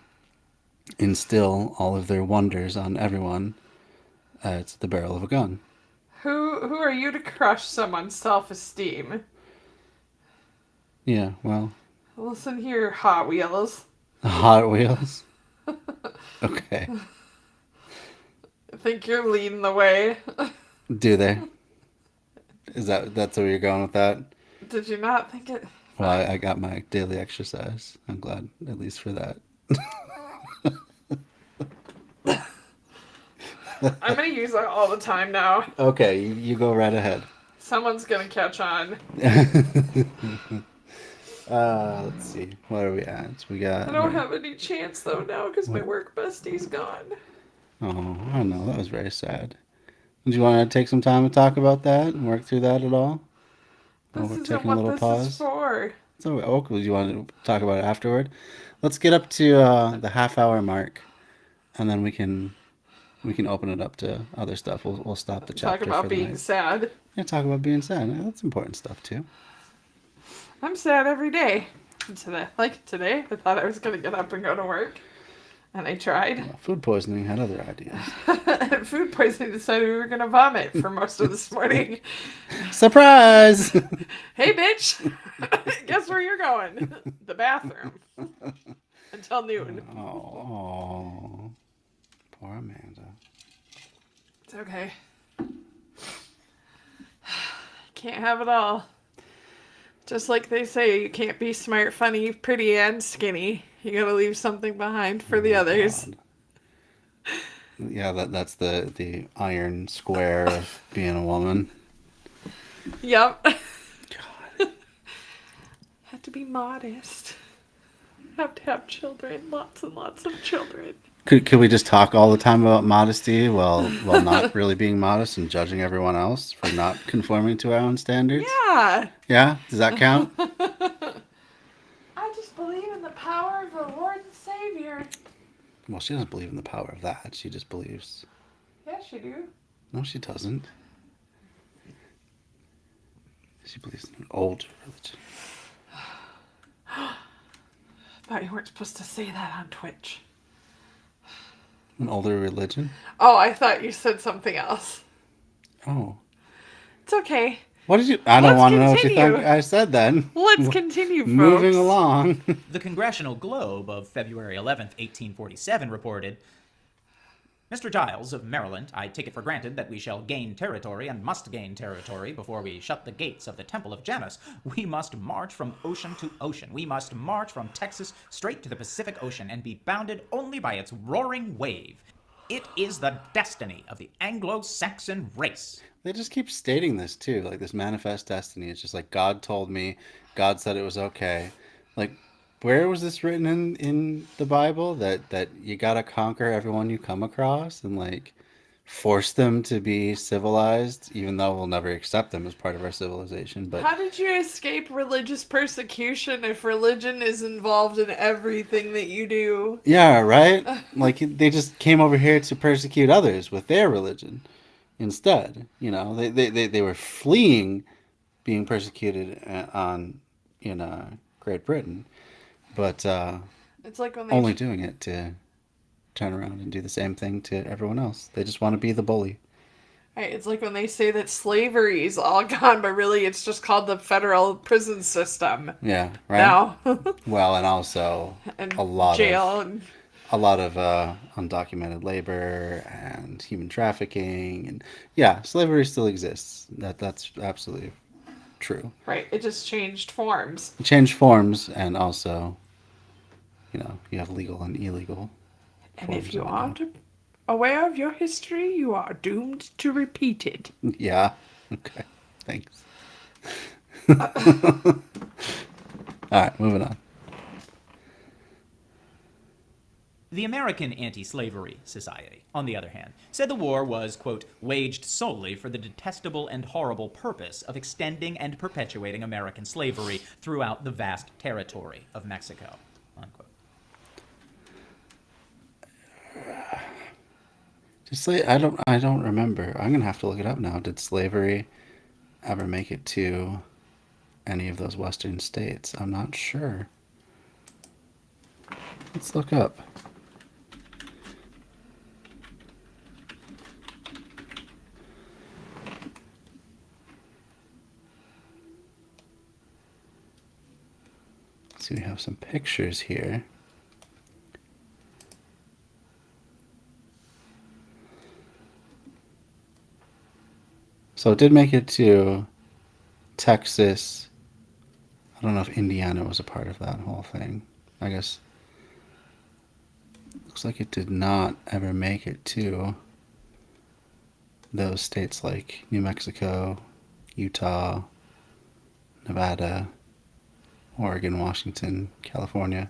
[SPEAKER 1] instill all of their wonders on everyone at the barrel of a gun.
[SPEAKER 3] Who are you to crush someone's self-esteem?
[SPEAKER 1] Yeah, well,
[SPEAKER 3] Listen here, Hot Wheels.
[SPEAKER 1] Hot Wheels. Okay.
[SPEAKER 3] I think you're leading the way.
[SPEAKER 1] Do they? That's where you're going with that?
[SPEAKER 3] Did you not think it?
[SPEAKER 1] Well, I got my daily exercise. I'm glad, at least for that.
[SPEAKER 3] I'm gonna use that all the time now.
[SPEAKER 1] Okay, you go right ahead.
[SPEAKER 3] Someone's gonna catch on.
[SPEAKER 1] Let's see. What are we at? We got.
[SPEAKER 3] I don't have any chance though now because my work bestie's gone.
[SPEAKER 1] Oh, I know. That was very sad. Do you want to take some time to talk about that and work through that at all?
[SPEAKER 3] This
[SPEAKER 1] we're
[SPEAKER 3] isn't
[SPEAKER 1] taking a
[SPEAKER 3] what
[SPEAKER 1] little
[SPEAKER 3] this
[SPEAKER 1] pause.
[SPEAKER 3] is for.
[SPEAKER 1] So, do you want to talk about it afterward? Let's get up to the half-hour mark, and then we can open it up to other stuff. We'll stop the chapter
[SPEAKER 3] Talk about
[SPEAKER 1] for the
[SPEAKER 3] being
[SPEAKER 1] night.
[SPEAKER 3] sad.
[SPEAKER 1] Yeah, talk about being sad. Yeah, that's important stuff too.
[SPEAKER 3] I'm sad every day. Today, I thought I was gonna get up and go to work, and I tried.
[SPEAKER 1] Well, food poisoning had other ideas.
[SPEAKER 3] And food poisoning decided we were gonna vomit for most of this morning.
[SPEAKER 1] Surprise!
[SPEAKER 3] Hey, bitch! Guess where you're going? The bathroom. Until noon.
[SPEAKER 1] Oh, poor Amanda.
[SPEAKER 3] It's okay. Can't have it all. Just like they say, you can't be smart, funny, pretty, and skinny. You gotta leave something behind for the others.
[SPEAKER 1] God. Yeah, that's the iron square of being a woman.
[SPEAKER 3] Yep.
[SPEAKER 1] God.
[SPEAKER 3] Have to be modest. Have to have children. Lots and lots of children.
[SPEAKER 1] Could we just talk all the time about modesty while not really being modest and judging everyone else for not conforming to our own standards?
[SPEAKER 3] Yeah.
[SPEAKER 1] Yeah? Does that count?
[SPEAKER 3] I just believe in the power of the Lord and Savior.
[SPEAKER 1] Well, she doesn't believe in the power of that. She just believes.
[SPEAKER 3] Yes, you do.
[SPEAKER 1] No, she doesn't. She believes in an old religion.
[SPEAKER 3] Thought you weren't supposed to say that on Twitch.
[SPEAKER 1] An older religion?
[SPEAKER 3] Oh, I thought you said something else.
[SPEAKER 1] Oh.
[SPEAKER 3] It's okay.
[SPEAKER 1] What did you... I don't
[SPEAKER 3] Let's
[SPEAKER 1] want to know what you
[SPEAKER 3] continue.
[SPEAKER 1] think I said then.
[SPEAKER 3] Let's continue, folks.
[SPEAKER 1] Moving along.
[SPEAKER 4] The Congressional Globe of February 11th, 1847 reported, Mr. Giles of Maryland, I take it for granted that we shall gain territory and must gain territory before we shut the gates of the Temple of Janus. We must march from ocean to ocean. We must march from Texas straight to the Pacific Ocean and be bounded only by its roaring wave. It is the destiny of the Anglo-Saxon race.
[SPEAKER 1] They just keep stating this too, like this manifest destiny. It's just like God told me, God said it was okay. Like, where was this written in the Bible that you gotta conquer everyone you come across and like force them to be civilized, even though we'll never accept them as part of our civilization? But
[SPEAKER 3] How did you escape religious persecution if religion is involved in everything that you do?
[SPEAKER 1] yeah, right? Like they just came over here to persecute others with their religion instead. You know, they were fleeing being persecuted in Great Britain, but
[SPEAKER 3] It's like when they
[SPEAKER 1] only doing it to turn around and do the same thing to everyone else. They just want to be the bully.
[SPEAKER 3] Right, it's like when they say that slavery is all gone, but really it's just called the federal prison system.
[SPEAKER 1] Yeah, right.
[SPEAKER 3] Now.
[SPEAKER 1] Well, and also
[SPEAKER 3] And
[SPEAKER 1] a lot
[SPEAKER 3] jail
[SPEAKER 1] of
[SPEAKER 3] and
[SPEAKER 1] undocumented labor and human trafficking, and yeah, slavery still exists. That's absolutely true.
[SPEAKER 3] right, it just changed forms.
[SPEAKER 1] Change forms, and also, you have legal and illegal.
[SPEAKER 3] And if
[SPEAKER 1] forms
[SPEAKER 3] you
[SPEAKER 1] of it
[SPEAKER 3] aren't aware of your history, you are doomed to repeat it.
[SPEAKER 1] now. Yeah. Okay. Thanks. All right, moving on.
[SPEAKER 4] The American Anti-Slavery Society, on the other hand, said the war was, quote, waged solely for the detestable and horrible purpose of extending and perpetuating American slavery throughout the vast territory of Mexico, unquote.
[SPEAKER 1] I don't remember. I'm gonna have to look it up now. Did slavery ever make it to any of those western states? I'm not sure. Let's look up. So we have some pictures here. So it did make it to Texas. I don't know if Indiana was a part of that whole thing. I guess looks like it did not ever make it to those states like New Mexico, Utah, Nevada, Oregon, Washington, California.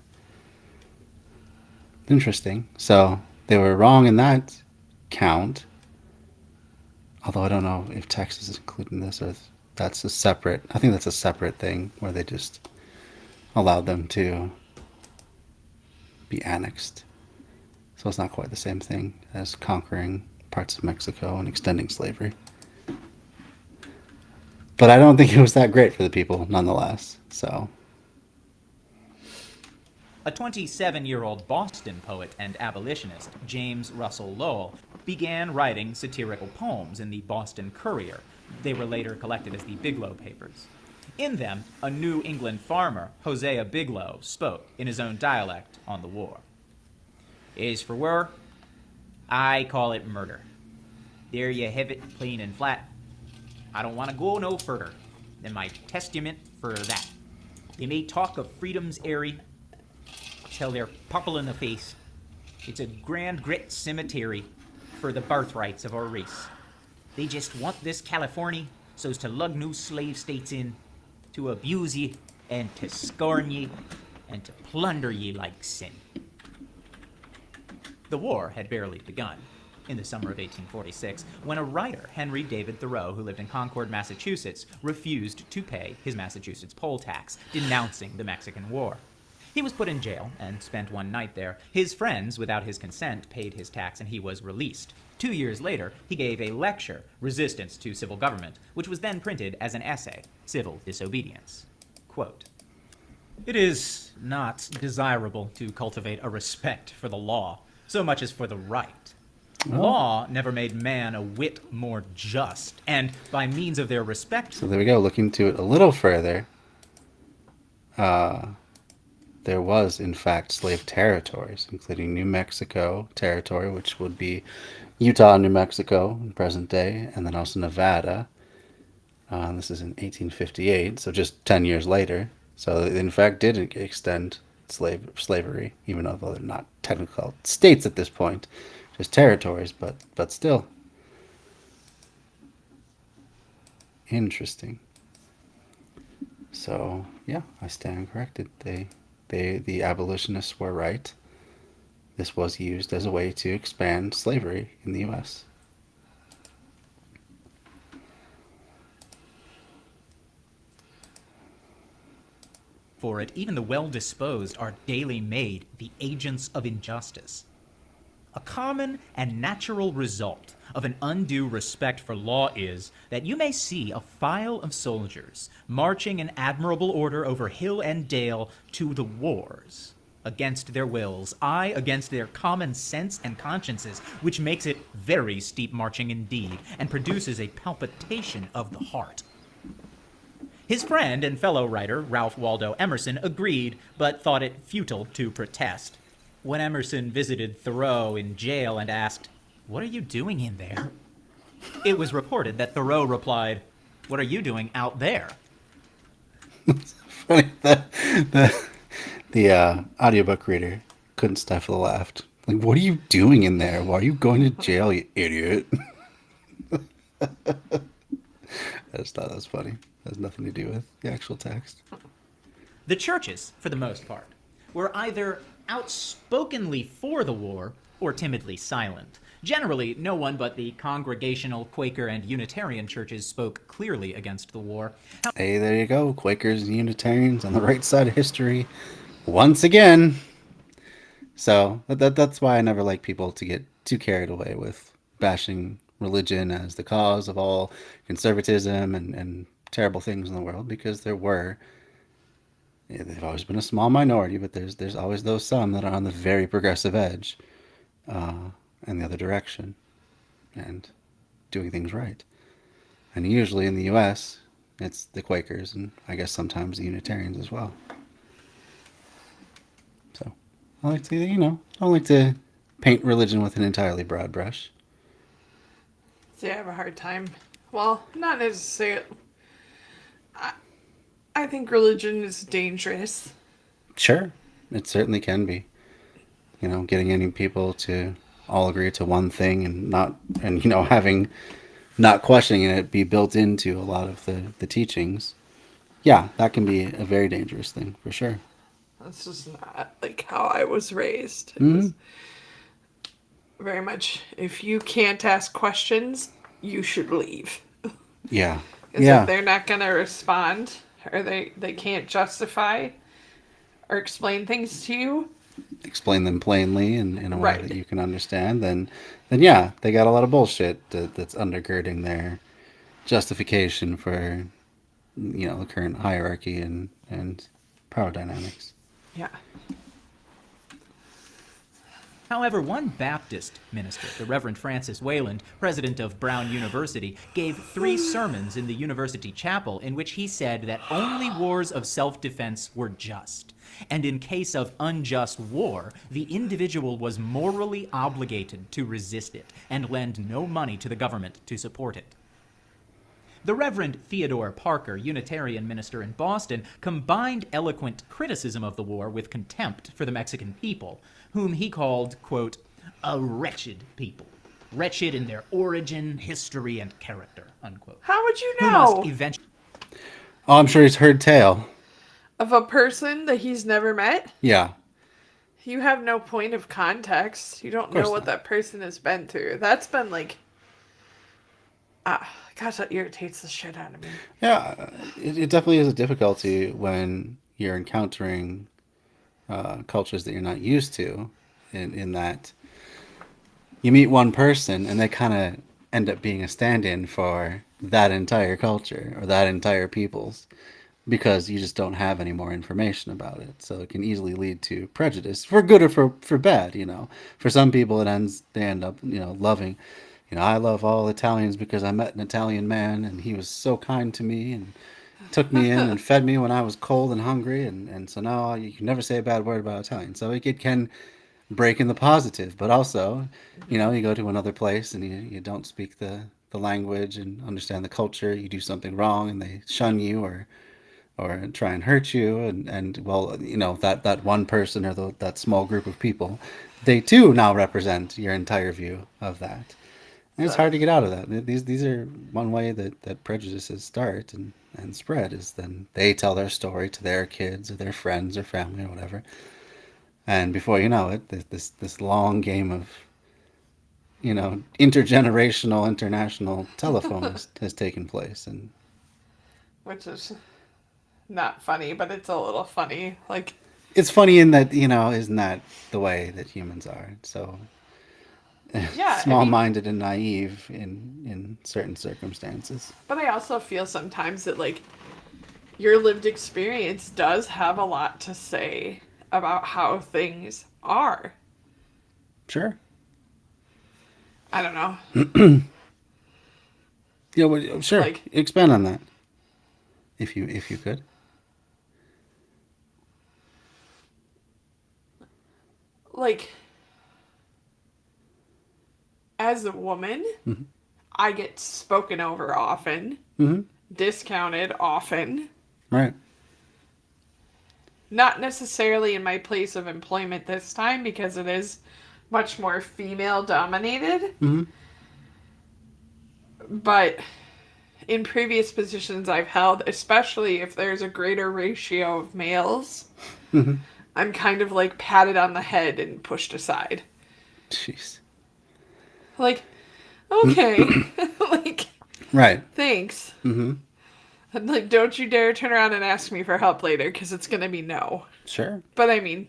[SPEAKER 1] Interesting. So they were wrong in that count. Although I don't know if Texas is included in this, or that's a separate. I think that's a separate thing where they just allowed them to be annexed. So it's not quite the same thing as conquering parts of Mexico and extending slavery. But I don't think it was that great for the people, nonetheless. So.
[SPEAKER 4] A 27-year-old Boston poet and abolitionist, James Russell Lowell, began writing satirical poems in the Boston Courier. They were later collected as the Biglow Papers. In them, a New England farmer, Hosea Biglow, spoke in his own dialect on the war. As for war, I call it murder. There you have it, plain and flat. I don't want to go no further than my testament for that. They may talk of freedom's airy, till they're purple in the face. It's a grand grit cemetery for the birthrights of our race. They just want this California so's to lug new slave states in, to abuse ye, and to scorn ye, and to plunder ye like sin. The war had barely begun, in the summer of 1846, when a writer, Henry David Thoreau, who lived in Concord, Massachusetts, refused to pay his Massachusetts poll tax, denouncing the Mexican War. He was put in jail and spent one night there. His friends, without his consent, paid his tax and he was released. 2 years later, he gave a lecture, Resistance to Civil Government, which was then printed as an essay, Civil Disobedience. Quote, "It is not desirable to cultivate a respect for the law, so much as for the right. Law never made man a whit more just, and by means of their respect..."
[SPEAKER 1] So there we go. Looking to it a little further, there was, in fact, slave territories, including New Mexico territory, which would be Utah and New Mexico in present day, and then also Nevada. This is in 1858, so just 10 years later. So they, in fact, did extend slavery, even though they're not technical states at this point, just territories, but still. Interesting. So, yeah, I stand corrected. The abolitionists were right. This was used as a way to expand slavery in the U.S.
[SPEAKER 4] For it, even the well-disposed are daily made the agents of injustice. A common and natural result of an undue respect for law is that you may see a file of soldiers marching in admirable order over hill and dale to the wars, against their wills, aye, against their common sense and consciences, which makes it very steep marching indeed, and produces a palpitation of the heart. His friend and fellow writer, Ralph Waldo Emerson, agreed, but thought it futile to protest. When Emerson visited Thoreau in jail and asked, "What are you doing in there?" it was reported that Thoreau replied, "What are you doing out there?"
[SPEAKER 1] Funny, the audiobook reader couldn't stifle a laugh. Like, what are you doing in there? Why are you going to jail, you idiot? I just thought that was funny. It has nothing to do with the actual text.
[SPEAKER 4] The churches, for the most part, were either outspokenly for the war or timidly silent. Generally, no one but the Congregational, Quaker, and Unitarian churches spoke clearly against the war.
[SPEAKER 1] Hey, there you go. Quakers and Unitarians on the right side of history once again. So that's why I never like people to get too carried away with bashing religion as the cause of all conservatism and terrible things in the world, because they've always been a small minority, but there's always those some that are on the very progressive edge, in the other direction, and doing things right. And usually in the U.S., it's the Quakers, and I guess sometimes the Unitarians as well. I like to, I don't like to paint religion with an entirely broad brush.
[SPEAKER 3] See, I have a hard time. Well, not necessarily. I think religion is dangerous.
[SPEAKER 1] Sure, it certainly can be. Getting any people to all agree to one thing and not, and having not questioning it be built into a lot of the teachings. Yeah, that can be a very dangerous thing for sure.
[SPEAKER 3] That's just not like how I was raised. It
[SPEAKER 1] Hmm.
[SPEAKER 3] was very much, if you can't ask questions, you should leave.
[SPEAKER 1] Yeah.
[SPEAKER 3] Because
[SPEAKER 1] Yeah.
[SPEAKER 3] if they're not going to respond, or they can't justify or explain things to you,
[SPEAKER 1] Explain them plainly and in a way
[SPEAKER 3] right.
[SPEAKER 1] that you can understand, then yeah, they got a lot of bullshit that's undergirding their justification for the current hierarchy and power dynamics.
[SPEAKER 3] Yeah.
[SPEAKER 4] However, one Baptist minister, the Reverend Francis Wayland, president of Brown University, gave 3 sermons in the university chapel in which he said that only wars of self-defense were just. And in case of unjust war, the individual was morally obligated to resist it and lend no money to the government to support it. The Reverend Theodore Parker, Unitarian minister in Boston, combined eloquent criticism of the war with contempt for the Mexican people, whom he called, quote, a wretched people, wretched in their origin, history, and character, unquote.
[SPEAKER 3] How would you
[SPEAKER 4] Who
[SPEAKER 3] know
[SPEAKER 4] must eventually...
[SPEAKER 1] Oh, I'm sure he's heard tale.
[SPEAKER 3] of a person that he's never met?
[SPEAKER 1] Yeah.
[SPEAKER 3] You have no point of context. You don't
[SPEAKER 1] course
[SPEAKER 3] know what
[SPEAKER 1] not.
[SPEAKER 3] that person has been through. That's been like, gosh, that irritates the shit out of me.
[SPEAKER 1] Yeah, it definitely is a difficulty when you're encountering cultures that you're not used to, in that you meet one person and they kind of end up being a stand-in for that entire culture or that entire people's, because you just don't have any more information about it. So it can easily lead to prejudice for good or for bad. For some people they end up loving. I love all Italians because I met an Italian man and he was so kind to me and took me in and fed me when I was cold and hungry, and so now you can never say a bad word about Italian. So it can break in the positive, but also, you go to another place and you don't speak the language and understand the culture. You do something wrong and they shun you or try and hurt you, and well, that one person or that small group of people, they too now represent your entire view of that. And it's hard to get out of that. These are one way that prejudices start and spread, is then they tell their story to their kids or their friends or family or whatever. And before you know it, this long game of intergenerational, international telephone has taken place. And
[SPEAKER 3] Which is not funny, but it's a little funny. Like,
[SPEAKER 1] it's funny in that, isn't that the way that humans are? So
[SPEAKER 3] yeah,
[SPEAKER 1] small-minded and naive in certain circumstances.
[SPEAKER 3] but I also feel sometimes that, like, your lived experience does have a lot to say about how things are.
[SPEAKER 1] Sure.
[SPEAKER 3] I don't know.
[SPEAKER 1] Yeah, well, sure.
[SPEAKER 3] Like-
[SPEAKER 1] Expand on that, if you could.
[SPEAKER 3] Like, as a woman,
[SPEAKER 1] Mm-hmm.
[SPEAKER 3] I get spoken over often,
[SPEAKER 1] Mm-hmm.
[SPEAKER 3] discounted often.
[SPEAKER 1] Right.
[SPEAKER 3] Not necessarily in my place of employment this time, because it is much more female dominated.
[SPEAKER 1] Mm-hmm.
[SPEAKER 3] But in previous positions I've held, especially if there's a greater ratio of males,
[SPEAKER 1] Mm-hmm.
[SPEAKER 3] I'm kind of like patted on the head and pushed aside.
[SPEAKER 1] Jeez.
[SPEAKER 3] Like, okay, like,
[SPEAKER 1] Right.
[SPEAKER 3] thanks.
[SPEAKER 1] Mm-hmm.
[SPEAKER 3] And like, don't you dare turn around and ask me for help later, because it's gonna be no.
[SPEAKER 1] Sure.
[SPEAKER 3] But I mean,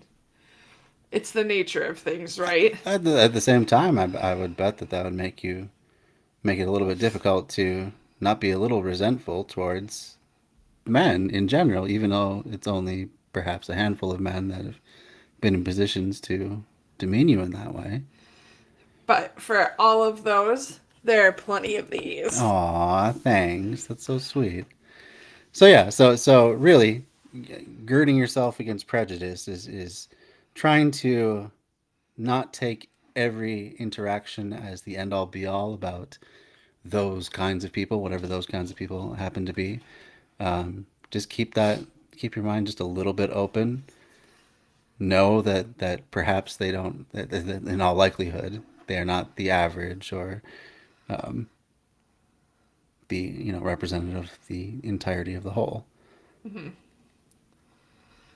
[SPEAKER 3] it's the nature of things, right?
[SPEAKER 1] At the same time, I would bet that would make it a little bit difficult to not be a little resentful towards men in general, even though it's only perhaps a handful of men that have been in positions to demean you in that way.
[SPEAKER 3] But for all of those, there are plenty of these.
[SPEAKER 1] Aw, thanks. That's so sweet. So yeah, so really, girding yourself against prejudice is trying to not take every interaction as the end all be all about those kinds of people, whatever those kinds of people happen to be. Just keep your mind just a little bit open. Know that perhaps they don't, that in all likelihood, they are not the average or the representative of the entirety of the whole.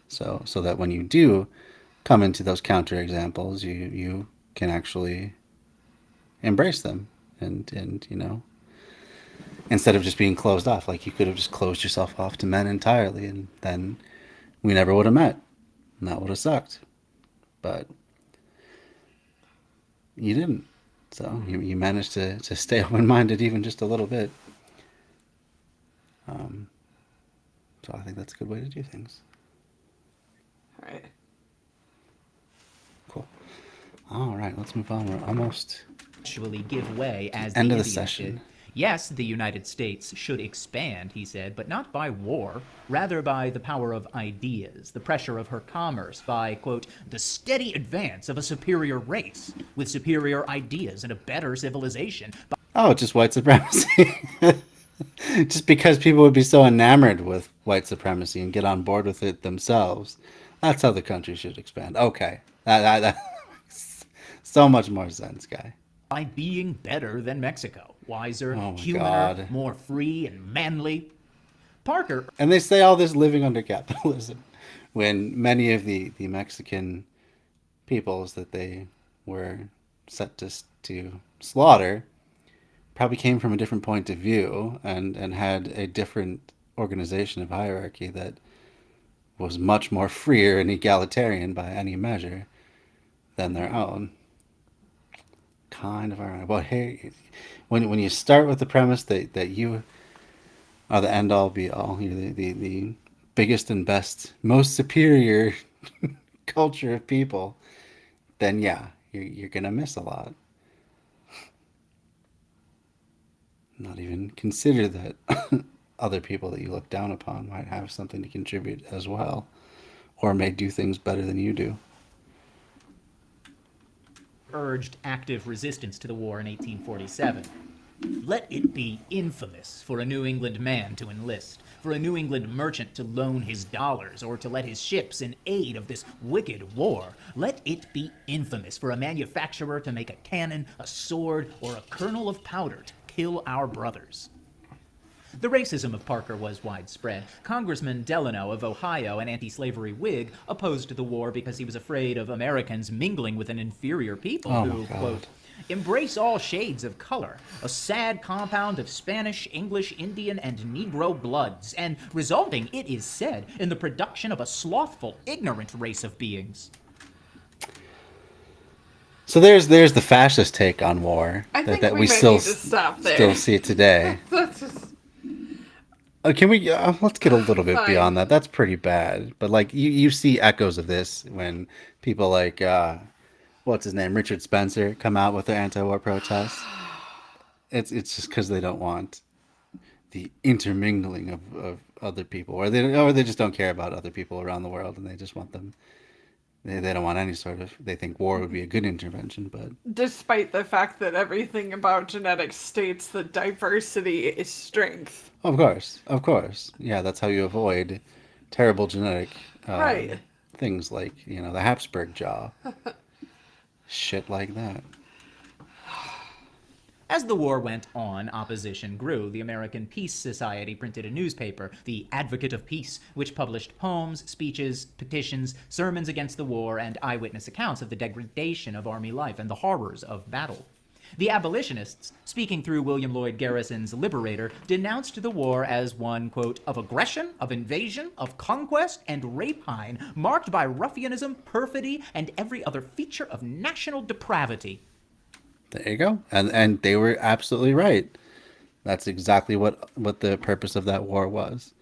[SPEAKER 1] So that when you do come into those counterexamples, you can actually embrace them and instead of just being closed off. Like, you could have just closed yourself off to men entirely, and then we never would have met, and that would have sucked. But you didn't. So you managed to stay open-minded even just a little bit. So I think that's a good way to do things.
[SPEAKER 3] Right.
[SPEAKER 1] Cool. All right, let's move on. We're almost
[SPEAKER 4] actually give way as
[SPEAKER 1] end of the
[SPEAKER 4] Indians
[SPEAKER 1] session.
[SPEAKER 4] did. Yes, the United States should expand, he said, but not by war, rather by the power of ideas, the pressure of her commerce, by, quote, the steady advance of a superior race, with superior ideas and a better civilization.
[SPEAKER 1] Oh, just white supremacy. Just because people would be so enamored with white supremacy and get on board with it themselves. That's how the country should expand. Okay. That makes so much more sense, guy.
[SPEAKER 4] By being better than Mexico, wiser,
[SPEAKER 1] Oh my
[SPEAKER 4] humaner,
[SPEAKER 1] God.
[SPEAKER 4] more free and manly. Parker
[SPEAKER 1] And they say all this living under capitalism, when many of the Mexican peoples that they were set to slaughter probably came from a different point of view and had a different organization of hierarchy that was much more freer and egalitarian by any measure than their own. Kind of ironic. Well, hey, when you start with the premise that you are the end all be all, you're the biggest and best, most superior culture of people, then yeah, you're gonna miss a lot. Not even consider that other people that you look down upon might have something to contribute as well, or may do things better than you do.
[SPEAKER 4] urged active resistance to the war in 1847. Let it be infamous for a New England man to enlist, for a New England merchant to loan his dollars, or to let his ships in aid of this wicked war. Let it be infamous for a manufacturer to make a cannon, a sword, or a kernel of powder to kill our brothers. The racism of Parker was widespread. Congressman Delano of Ohio, an anti-slavery Whig, opposed the war because he was afraid of Americans mingling with an inferior people who, quote, embrace all shades of color, a sad compound of Spanish, English, Indian, and Negro bloods, and resulting, it is said, in the production of a slothful, ignorant race of beings.
[SPEAKER 1] So there's the fascist take on war
[SPEAKER 3] I think
[SPEAKER 1] that
[SPEAKER 3] we
[SPEAKER 1] we
[SPEAKER 3] might
[SPEAKER 1] still
[SPEAKER 3] need to stop there.
[SPEAKER 1] still see today.
[SPEAKER 3] That's just
[SPEAKER 1] Can we? Let's get a little bit
[SPEAKER 3] Fine.
[SPEAKER 1] beyond that. That's pretty bad. But like you see echoes of this when people like what's his name, Richard Spencer, come out with their anti-war protests. It's just because they don't want the intermingling of other people, or they just don't care about other people around the world, and they just want them. They don't want any sort of. They think war would be a good intervention, but
[SPEAKER 3] despite the fact that everything about genetics states that diversity is strength.
[SPEAKER 1] of course, yeah, that's how you avoid terrible genetic
[SPEAKER 3] Right.
[SPEAKER 1] things like the Habsburg jaw, shit like that.
[SPEAKER 4] As the war went on, opposition grew. The American Peace Society printed a newspaper, The Advocate of Peace, which published poems, speeches, petitions, sermons against the war, and eyewitness accounts of the degradation of Army life and the horrors of battle. The abolitionists, speaking through William Lloyd Garrison's Liberator, denounced the war as one, quote, of aggression, of invasion, of conquest, and rapine, marked by ruffianism, perfidy, and every other feature of national depravity.
[SPEAKER 1] There you go. And they were absolutely right. That's exactly what the purpose of that war was.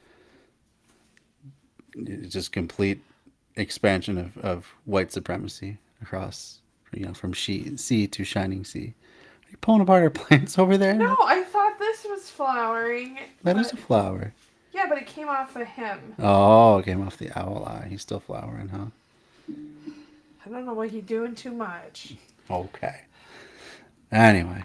[SPEAKER 1] It's just complete expansion of white supremacy across, from sea to shining sea. Are you pulling apart our plants over there?
[SPEAKER 3] No, I thought this was flowering.
[SPEAKER 1] That
[SPEAKER 3] but-
[SPEAKER 1] is a flower.
[SPEAKER 3] Yeah, but it came off of him.
[SPEAKER 1] Oh, it came off the owl eye. He's still flowering, huh?
[SPEAKER 3] I don't know why he doing too much.
[SPEAKER 1] Okay. Anyway,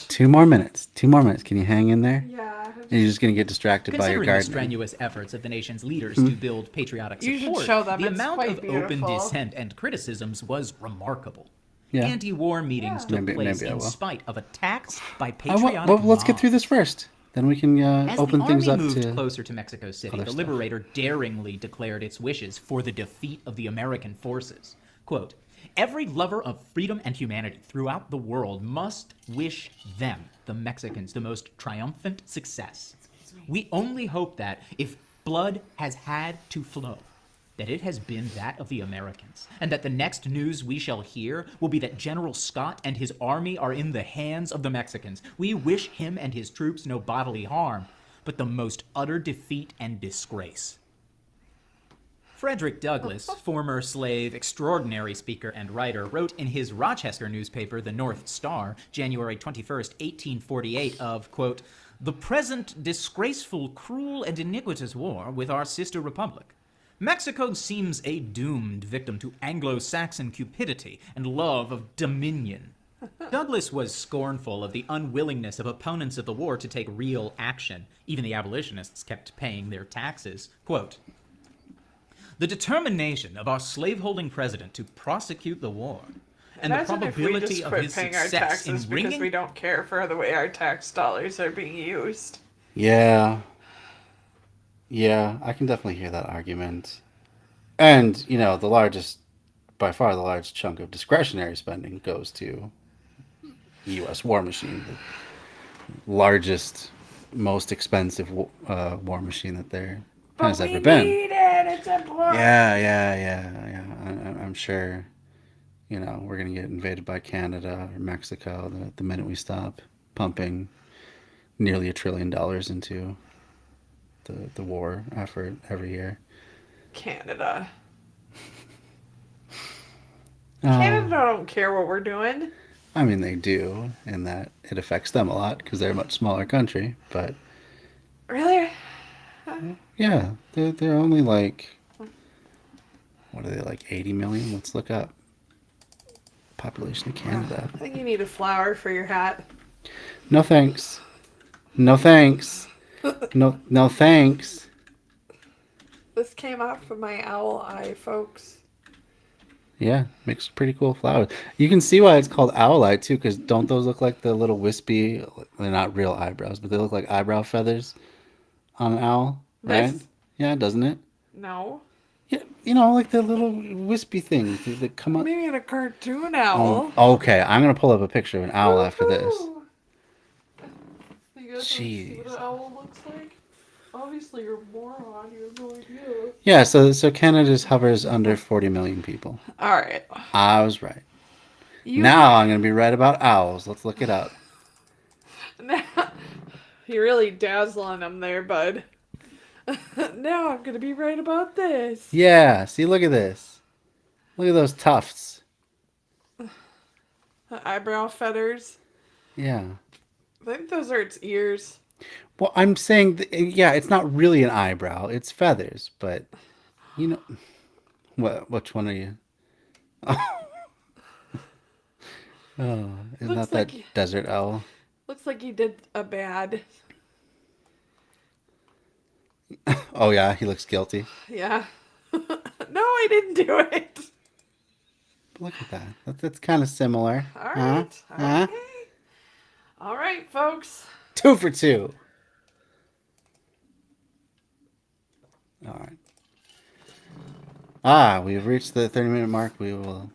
[SPEAKER 1] 2 more minutes. 2 more minutes. Can you hang in there?
[SPEAKER 3] Yeah.
[SPEAKER 1] You're just gonna get distracted by your
[SPEAKER 4] Considering the
[SPEAKER 1] gardening.
[SPEAKER 4] strenuous efforts of the nation's leaders to build patriotic
[SPEAKER 3] You should
[SPEAKER 4] support,
[SPEAKER 3] show them.
[SPEAKER 4] the
[SPEAKER 3] It's
[SPEAKER 4] amount
[SPEAKER 3] quite
[SPEAKER 4] of open
[SPEAKER 3] beautiful.
[SPEAKER 4] dissent and criticisms was remarkable.
[SPEAKER 1] Yeah.
[SPEAKER 4] Anti-war meetings took place
[SPEAKER 1] Maybe I
[SPEAKER 4] in
[SPEAKER 1] will.
[SPEAKER 4] spite of attacks by
[SPEAKER 1] Oh,
[SPEAKER 4] patriotic
[SPEAKER 1] well, let's get through
[SPEAKER 4] mobs.
[SPEAKER 1] this first. Then we can
[SPEAKER 4] As
[SPEAKER 1] open
[SPEAKER 4] the
[SPEAKER 1] things
[SPEAKER 4] army
[SPEAKER 1] up
[SPEAKER 4] moved
[SPEAKER 1] to.
[SPEAKER 4] closer to Mexico City,
[SPEAKER 1] other
[SPEAKER 4] the
[SPEAKER 1] stuff.
[SPEAKER 4] liberator daringly declared its wishes for the defeat of the American forces. Quote, "Every lover of freedom and humanity throughout the world must wish them, the Mexicans, the most triumphant success. We only hope that if blood has had to flow, that it has been that of the Americans, and that the next news we shall hear will be that General Scott and his army are in the hands of the Mexicans. We wish him and his troops no bodily harm, but the most utter defeat and disgrace." Frederick Douglass, former slave, extraordinary speaker and writer, wrote in his Rochester newspaper, the North Star, January 21st, 1848, of, quote, "the present disgraceful, cruel, and iniquitous war with our sister republic. Mexico seems a doomed victim to Anglo-Saxon cupidity and love of dominion." Douglass was scornful of the unwillingness of opponents of the war to take real action. Even the abolitionists kept paying their taxes. Quote, "The determination of our slaveholding president to prosecute the war and the
[SPEAKER 3] Imagine if we
[SPEAKER 4] probability
[SPEAKER 3] just
[SPEAKER 4] of
[SPEAKER 3] quit
[SPEAKER 4] his
[SPEAKER 3] paying our
[SPEAKER 4] success
[SPEAKER 3] taxes
[SPEAKER 4] in
[SPEAKER 3] because
[SPEAKER 4] wringing..."
[SPEAKER 3] we don't care for the way our tax dollars are being used.
[SPEAKER 1] Yeah. Yeah, I can definitely hear that argument. And, by far the largest chunk of discretionary spending goes to the U.S. war machine, the largest, most expensive war machine that there has ever been.
[SPEAKER 3] Need it. It's important.
[SPEAKER 1] Yeah. I'm sure, we're going to get invaded by Canada or Mexico the minute we stop pumping nearly $1 trillion into the war effort every year.
[SPEAKER 3] Canada. Canada don't care what we're doing.
[SPEAKER 1] I mean, they do, in that it affects them a lot because they're a much smaller country. But
[SPEAKER 3] Really?
[SPEAKER 1] yeah, they're only like, what are they, like 80 million? Let's look up population of Canada.
[SPEAKER 3] I think you need a flower for your hat.
[SPEAKER 1] No thanks. No thanks. No thanks.
[SPEAKER 3] This came out from my owl eye, folks.
[SPEAKER 1] Yeah, makes pretty cool flowers. You can see why it's called owl eye too, because don't those look like the little wispy? They're not real eyebrows, but they look like eyebrow feathers on an owl, right?
[SPEAKER 3] This?
[SPEAKER 1] Yeah, doesn't it?
[SPEAKER 3] No.
[SPEAKER 1] Yeah, like the little wispy things that come up.
[SPEAKER 3] Maybe in a cartoon owl.
[SPEAKER 1] Okay, I'm gonna pull up a picture of an owl after this.
[SPEAKER 3] Woohoo! You guys see what
[SPEAKER 1] Jeez.
[SPEAKER 3] an owl looks like? Obviously, you're a moron. You have no idea.
[SPEAKER 1] Yeah, so Canada just hovers under 40 million people.
[SPEAKER 3] All right.
[SPEAKER 1] I was right.
[SPEAKER 3] You
[SPEAKER 1] Now I'm gonna be right about owls. Let's look it up.
[SPEAKER 3] You're really dazzling them there, bud. Now I'm gonna be right about this.
[SPEAKER 1] Yeah, see, look at this. Look at those tufts.
[SPEAKER 3] Eyebrow feathers.
[SPEAKER 1] Yeah.
[SPEAKER 3] I think those are its ears.
[SPEAKER 1] Well, I'm saying, yeah, it's not really an eyebrow. It's feathers, but, which one are you? Oh, isn't
[SPEAKER 3] Looks
[SPEAKER 1] that
[SPEAKER 3] like-
[SPEAKER 1] desert owl?
[SPEAKER 3] Looks like you did a bad.
[SPEAKER 1] Oh, yeah, he looks guilty.
[SPEAKER 3] Yeah. No, I didn't do it.
[SPEAKER 1] Look at that. That's kind of similar.
[SPEAKER 3] All
[SPEAKER 1] Huh?
[SPEAKER 3] right.
[SPEAKER 1] Huh?
[SPEAKER 3] Okay. All right, folks.
[SPEAKER 1] 2 for 2. All right. We've reached the 30-minute mark. We will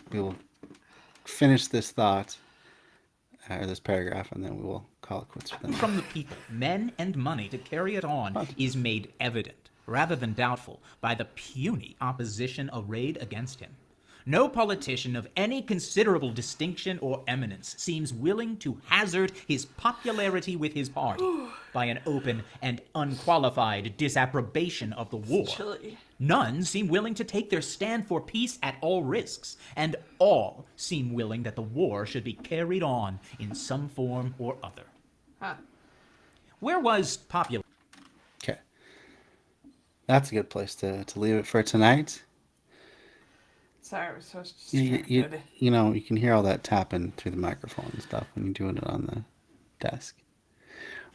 [SPEAKER 1] finish this thought, or this paragraph, and then we will call it quits for the night.
[SPEAKER 4] From the people, men and money to carry it on is made evident, rather than doubtful, by the puny opposition arrayed against him. No politician of any considerable distinction or eminence seems willing to hazard his popularity with his party by an open and unqualified disapprobation of the war.
[SPEAKER 3] Chilly.
[SPEAKER 4] None seem willing to take their stand for peace at all risks, and all seem willing that the war should be carried on in some form or other.
[SPEAKER 3] Huh.
[SPEAKER 4] Where was popular?
[SPEAKER 1] Okay. That's a good place to leave it for tonight.
[SPEAKER 3] Sorry, I was so
[SPEAKER 1] You,
[SPEAKER 3] distracted.
[SPEAKER 1] you know, you can hear all that tapping through the microphone and stuff when you're doing it on the desk.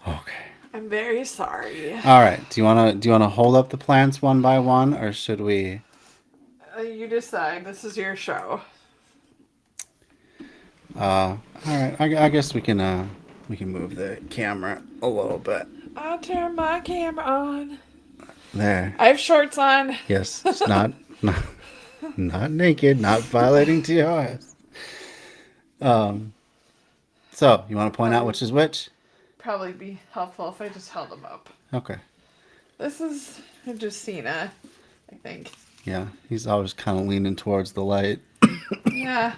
[SPEAKER 1] Okay.
[SPEAKER 3] I'm very sorry.
[SPEAKER 1] All right. Do you wanna hold up the plants one by one, or should we?
[SPEAKER 3] You decide. This is your show.
[SPEAKER 1] All right. I guess we can move the camera a little bit.
[SPEAKER 3] I'll turn my camera on.
[SPEAKER 1] There.
[SPEAKER 3] I have shorts on.
[SPEAKER 1] Yes. It's not naked. Not violating TOS. So you want to point out which is which?
[SPEAKER 3] Probably be helpful if I just held them up.
[SPEAKER 1] Okay.
[SPEAKER 3] This is Justina, I think.
[SPEAKER 1] Yeah. He's always kind of leaning towards the light.
[SPEAKER 3] Yeah,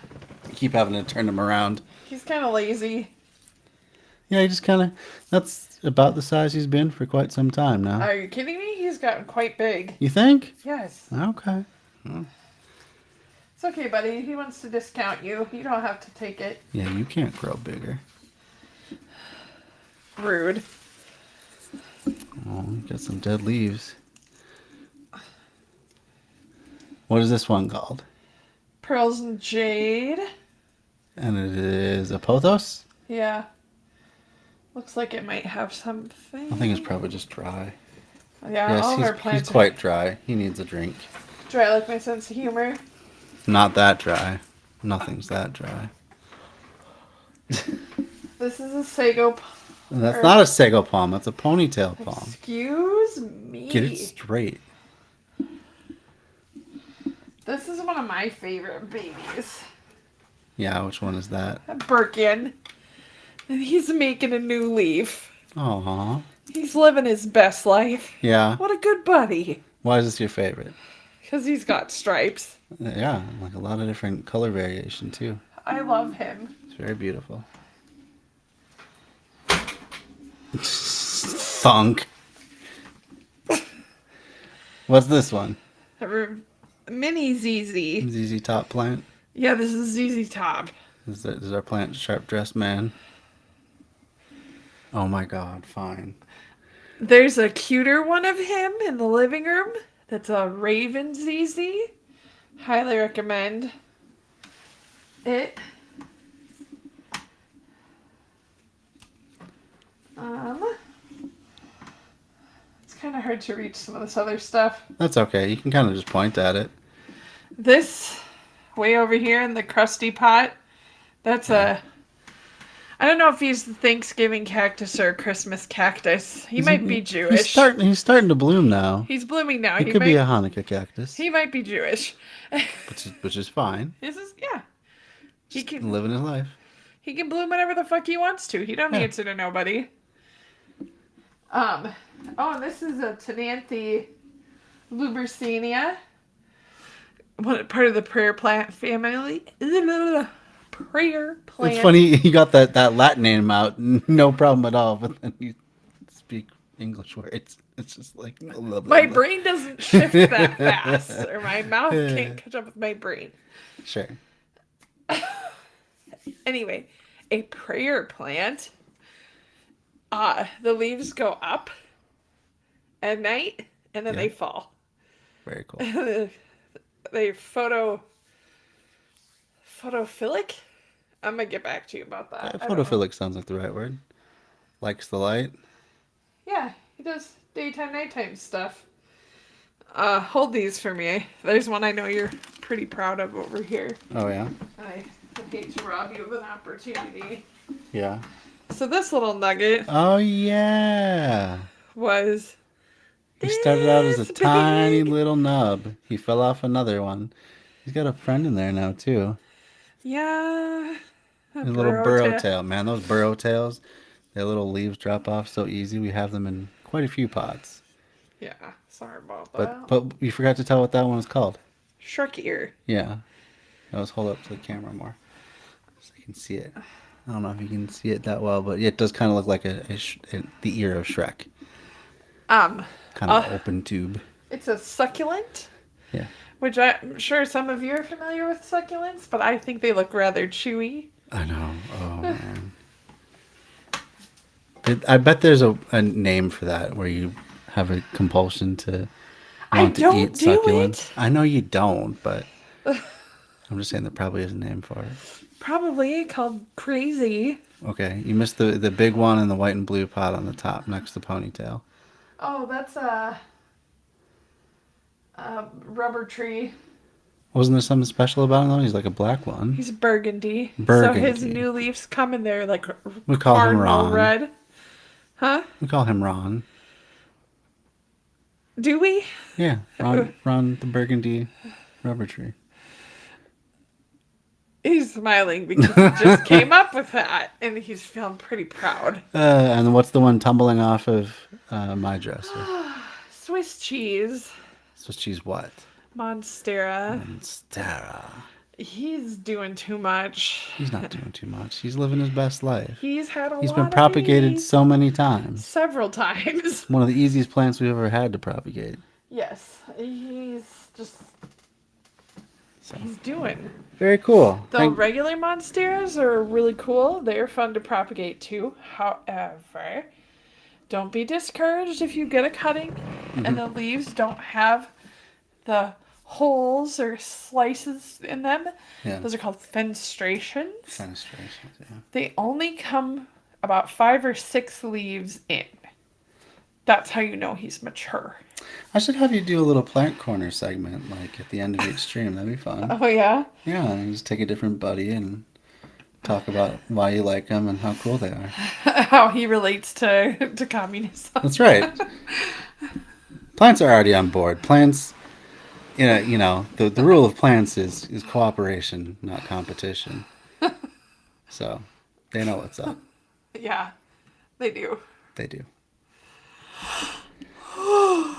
[SPEAKER 1] Keep having to turn him around.
[SPEAKER 3] he's kind of lazy.
[SPEAKER 1] Yeah, he just kind of. That's about the size he's been for quite some time now.
[SPEAKER 3] Are you kidding me? He's gotten quite big.
[SPEAKER 1] You think?
[SPEAKER 3] Yes.
[SPEAKER 1] Okay.
[SPEAKER 3] It's okay, buddy. He wants to discount you. You don't have to take it.
[SPEAKER 1] Yeah, you can't grow bigger.
[SPEAKER 3] Rude.
[SPEAKER 1] Oh, you got some dead leaves. What is this one called?
[SPEAKER 3] Pearls and Jade.
[SPEAKER 1] And it is a pothos?
[SPEAKER 3] Yeah. Looks like it might have something.
[SPEAKER 1] I think it's probably just dry.
[SPEAKER 3] Yeah, all of our
[SPEAKER 1] He's
[SPEAKER 3] plants
[SPEAKER 1] quite dry. He needs a drink.
[SPEAKER 3] are dry like my sense of humor.
[SPEAKER 1] Not that dry. Nothing's that dry.
[SPEAKER 3] This is a sago palm.
[SPEAKER 1] That's not a sago palm. That's a ponytail palm.
[SPEAKER 3] Excuse me.
[SPEAKER 1] Get it straight.
[SPEAKER 3] This is one of my favorite babies.
[SPEAKER 1] Yeah, which one is that?
[SPEAKER 3] Birkin. And he's making a new leaf.
[SPEAKER 1] Aw.
[SPEAKER 3] He's living his best life.
[SPEAKER 1] Yeah.
[SPEAKER 3] What a good buddy.
[SPEAKER 1] Why is this your favorite?
[SPEAKER 3] Because he's got stripes.
[SPEAKER 1] Yeah, like a lot of different color variation too.
[SPEAKER 3] I love him.
[SPEAKER 1] It's very beautiful. Thunk. What's this one?
[SPEAKER 3] Mini ZZ.
[SPEAKER 1] ZZ Top plant.
[SPEAKER 3] Yeah, this is ZZ Top.
[SPEAKER 1] This is our plant sharp dressed man. Oh my god, fine.
[SPEAKER 3] There's a cuter one of him in the living room. That's a Raven ZZ. Highly recommend it. It's kind of hard to reach some of this other stuff.
[SPEAKER 1] That's okay. You can kind of just point at it.
[SPEAKER 3] This way over here in the crusty pot, that's a... I don't know if he's the Thanksgiving cactus or a Christmas cactus. He might be Jewish.
[SPEAKER 1] He's starting to bloom now.
[SPEAKER 3] He's blooming now.
[SPEAKER 1] It could be a Hanukkah cactus,
[SPEAKER 3] He might be Jewish.
[SPEAKER 1] which is fine.
[SPEAKER 3] This is yeah. He
[SPEAKER 1] Just
[SPEAKER 3] can
[SPEAKER 1] living his life.
[SPEAKER 3] he can bloom whenever the fuck he wants to. He don't
[SPEAKER 1] Yeah.
[SPEAKER 3] answer to nobody. Oh, and this is a Tenanthe lubercinia. What part of the prayer plant family? Prayer plant.
[SPEAKER 1] It's funny you got that Latin name out, no problem at all, but then you speak English words. It's just like blah, blah,
[SPEAKER 3] My
[SPEAKER 1] blah.
[SPEAKER 3] brain doesn't shift that fast, or my mouth can't catch up with my brain.
[SPEAKER 1] Sure.
[SPEAKER 3] Anyway, a prayer plant. The leaves go up at night and then
[SPEAKER 1] Yeah.
[SPEAKER 3] they fall.
[SPEAKER 1] Very cool.
[SPEAKER 3] They photophilic. I'm gonna get back to you about that. I don't know.
[SPEAKER 1] Photophilic sounds like the right word. Likes the light.
[SPEAKER 3] Yeah, he does daytime, nighttime stuff. Hold these for me. There's one I know you're pretty proud of over here.
[SPEAKER 1] Oh yeah.
[SPEAKER 3] I hate to rob you of an opportunity.
[SPEAKER 1] Yeah.
[SPEAKER 3] So this little nugget
[SPEAKER 1] Oh yeah.
[SPEAKER 3] was.
[SPEAKER 1] He started out as a
[SPEAKER 3] this
[SPEAKER 1] tiny
[SPEAKER 3] big.
[SPEAKER 1] little nub. He fell off another one. He's got a friend in there now too.
[SPEAKER 3] Yeah.
[SPEAKER 1] A little burrow tail. Man, those burrow tails, their little leaves drop off so easy. We have them in quite a few pots.
[SPEAKER 3] Yeah, sorry about that.
[SPEAKER 1] But you forgot to tell what that one was called.
[SPEAKER 3] Shrek ear.
[SPEAKER 1] Yeah. Let's hold up to the camera more so you can see it. I don't know if you can see it that well, but it does kind of look like the ear of Shrek. Kind of open tube.
[SPEAKER 3] It's a succulent,
[SPEAKER 1] Yeah.
[SPEAKER 3] which I'm sure some of you are familiar with succulents, but I think they look rather chewy.
[SPEAKER 1] I know. Oh man. I bet there's a name for that where you have a compulsion to
[SPEAKER 3] I
[SPEAKER 1] want to
[SPEAKER 3] don't
[SPEAKER 1] eat
[SPEAKER 3] do
[SPEAKER 1] succulents.
[SPEAKER 3] it.
[SPEAKER 1] I know you don't, but I'm just saying there probably is a name for it.
[SPEAKER 3] Probably called crazy.
[SPEAKER 1] Okay, you missed the big one in the white and blue pot on the top next to ponytail.
[SPEAKER 3] Oh, that's a rubber tree.
[SPEAKER 1] Wasn't there something special about him though? He's like a black one.
[SPEAKER 3] He's burgundy. So his
[SPEAKER 1] Burgundy.
[SPEAKER 3] new leaves come in there like
[SPEAKER 1] We call him
[SPEAKER 3] cardinal
[SPEAKER 1] Ron.
[SPEAKER 3] red. Huh?
[SPEAKER 1] We call him Ron.
[SPEAKER 3] Do we?
[SPEAKER 1] Yeah, Ron the burgundy rubber tree.
[SPEAKER 3] He's smiling because he just came up with that, and he's feeling pretty proud.
[SPEAKER 1] And what's the one tumbling off of my dresser?
[SPEAKER 3] Swiss cheese.
[SPEAKER 1] So she's what?
[SPEAKER 3] Monstera.
[SPEAKER 1] Monstera.
[SPEAKER 3] He's doing too much.
[SPEAKER 1] He's not doing too much. He's living his best life.
[SPEAKER 3] He's had a
[SPEAKER 1] He's
[SPEAKER 3] lot
[SPEAKER 1] been
[SPEAKER 3] of
[SPEAKER 1] propagated
[SPEAKER 3] babies.
[SPEAKER 1] so many times.
[SPEAKER 3] Several times.
[SPEAKER 1] One of the easiest plants we've ever had to propagate.
[SPEAKER 3] Yes. He's doing.
[SPEAKER 1] Very cool.
[SPEAKER 3] The regular monsteras are really cool. They're fun to propagate too. However, don't be discouraged if you get a cutting and the leaves don't have the holes or slices in them.
[SPEAKER 1] Yeah.
[SPEAKER 3] Those are called fenestrations.
[SPEAKER 1] Fenestrations, yeah.
[SPEAKER 3] They only come about 5 or 6 leaves in. That's how you know he's mature.
[SPEAKER 1] I should have you do a little plant corner segment, like at the end of each stream. That'd be fun.
[SPEAKER 3] Oh, yeah?
[SPEAKER 1] Yeah, and just take a different buddy and talk about why you like them and how cool they are.
[SPEAKER 3] How he relates to communism.
[SPEAKER 1] That's right. Plants are already on board. Plants, the rule of plants is cooperation, not competition. So they know what's up.
[SPEAKER 3] Yeah, they do.
[SPEAKER 1] They do.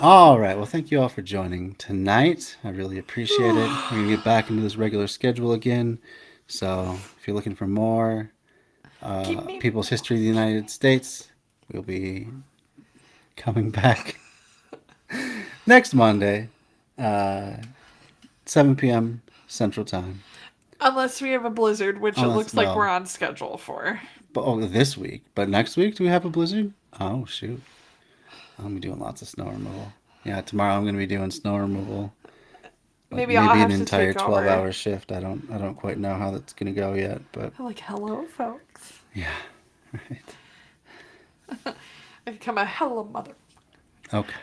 [SPEAKER 1] All right. Well, thank you all for joining tonight. I really appreciate it. We're going to get back into this regular schedule again. So if you're looking for more People's History of the United States, we'll be coming back next Monday, 7 p.m. Central Time.
[SPEAKER 3] Unless we have a blizzard, which it looks like we're on schedule for.
[SPEAKER 1] But this week. But next week, do we have a blizzard? Oh, shoot. I'm going to be doing lots of snow removal. Yeah, tomorrow I'm going to be doing snow removal.
[SPEAKER 3] Maybe I'll have
[SPEAKER 1] an
[SPEAKER 3] to
[SPEAKER 1] entire
[SPEAKER 3] take over.
[SPEAKER 1] 12-hour shift. I don't quite know how that's going to go yet, but
[SPEAKER 3] Like, hello, folks.
[SPEAKER 1] yeah. Right.
[SPEAKER 3] I become a hello mother.
[SPEAKER 1] Okay.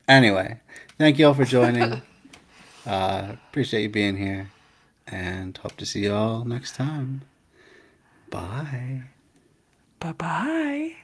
[SPEAKER 1] Anyway, thank you all for joining. Appreciate you being here, and hope to see you all next time. Bye.
[SPEAKER 3] Bye-bye.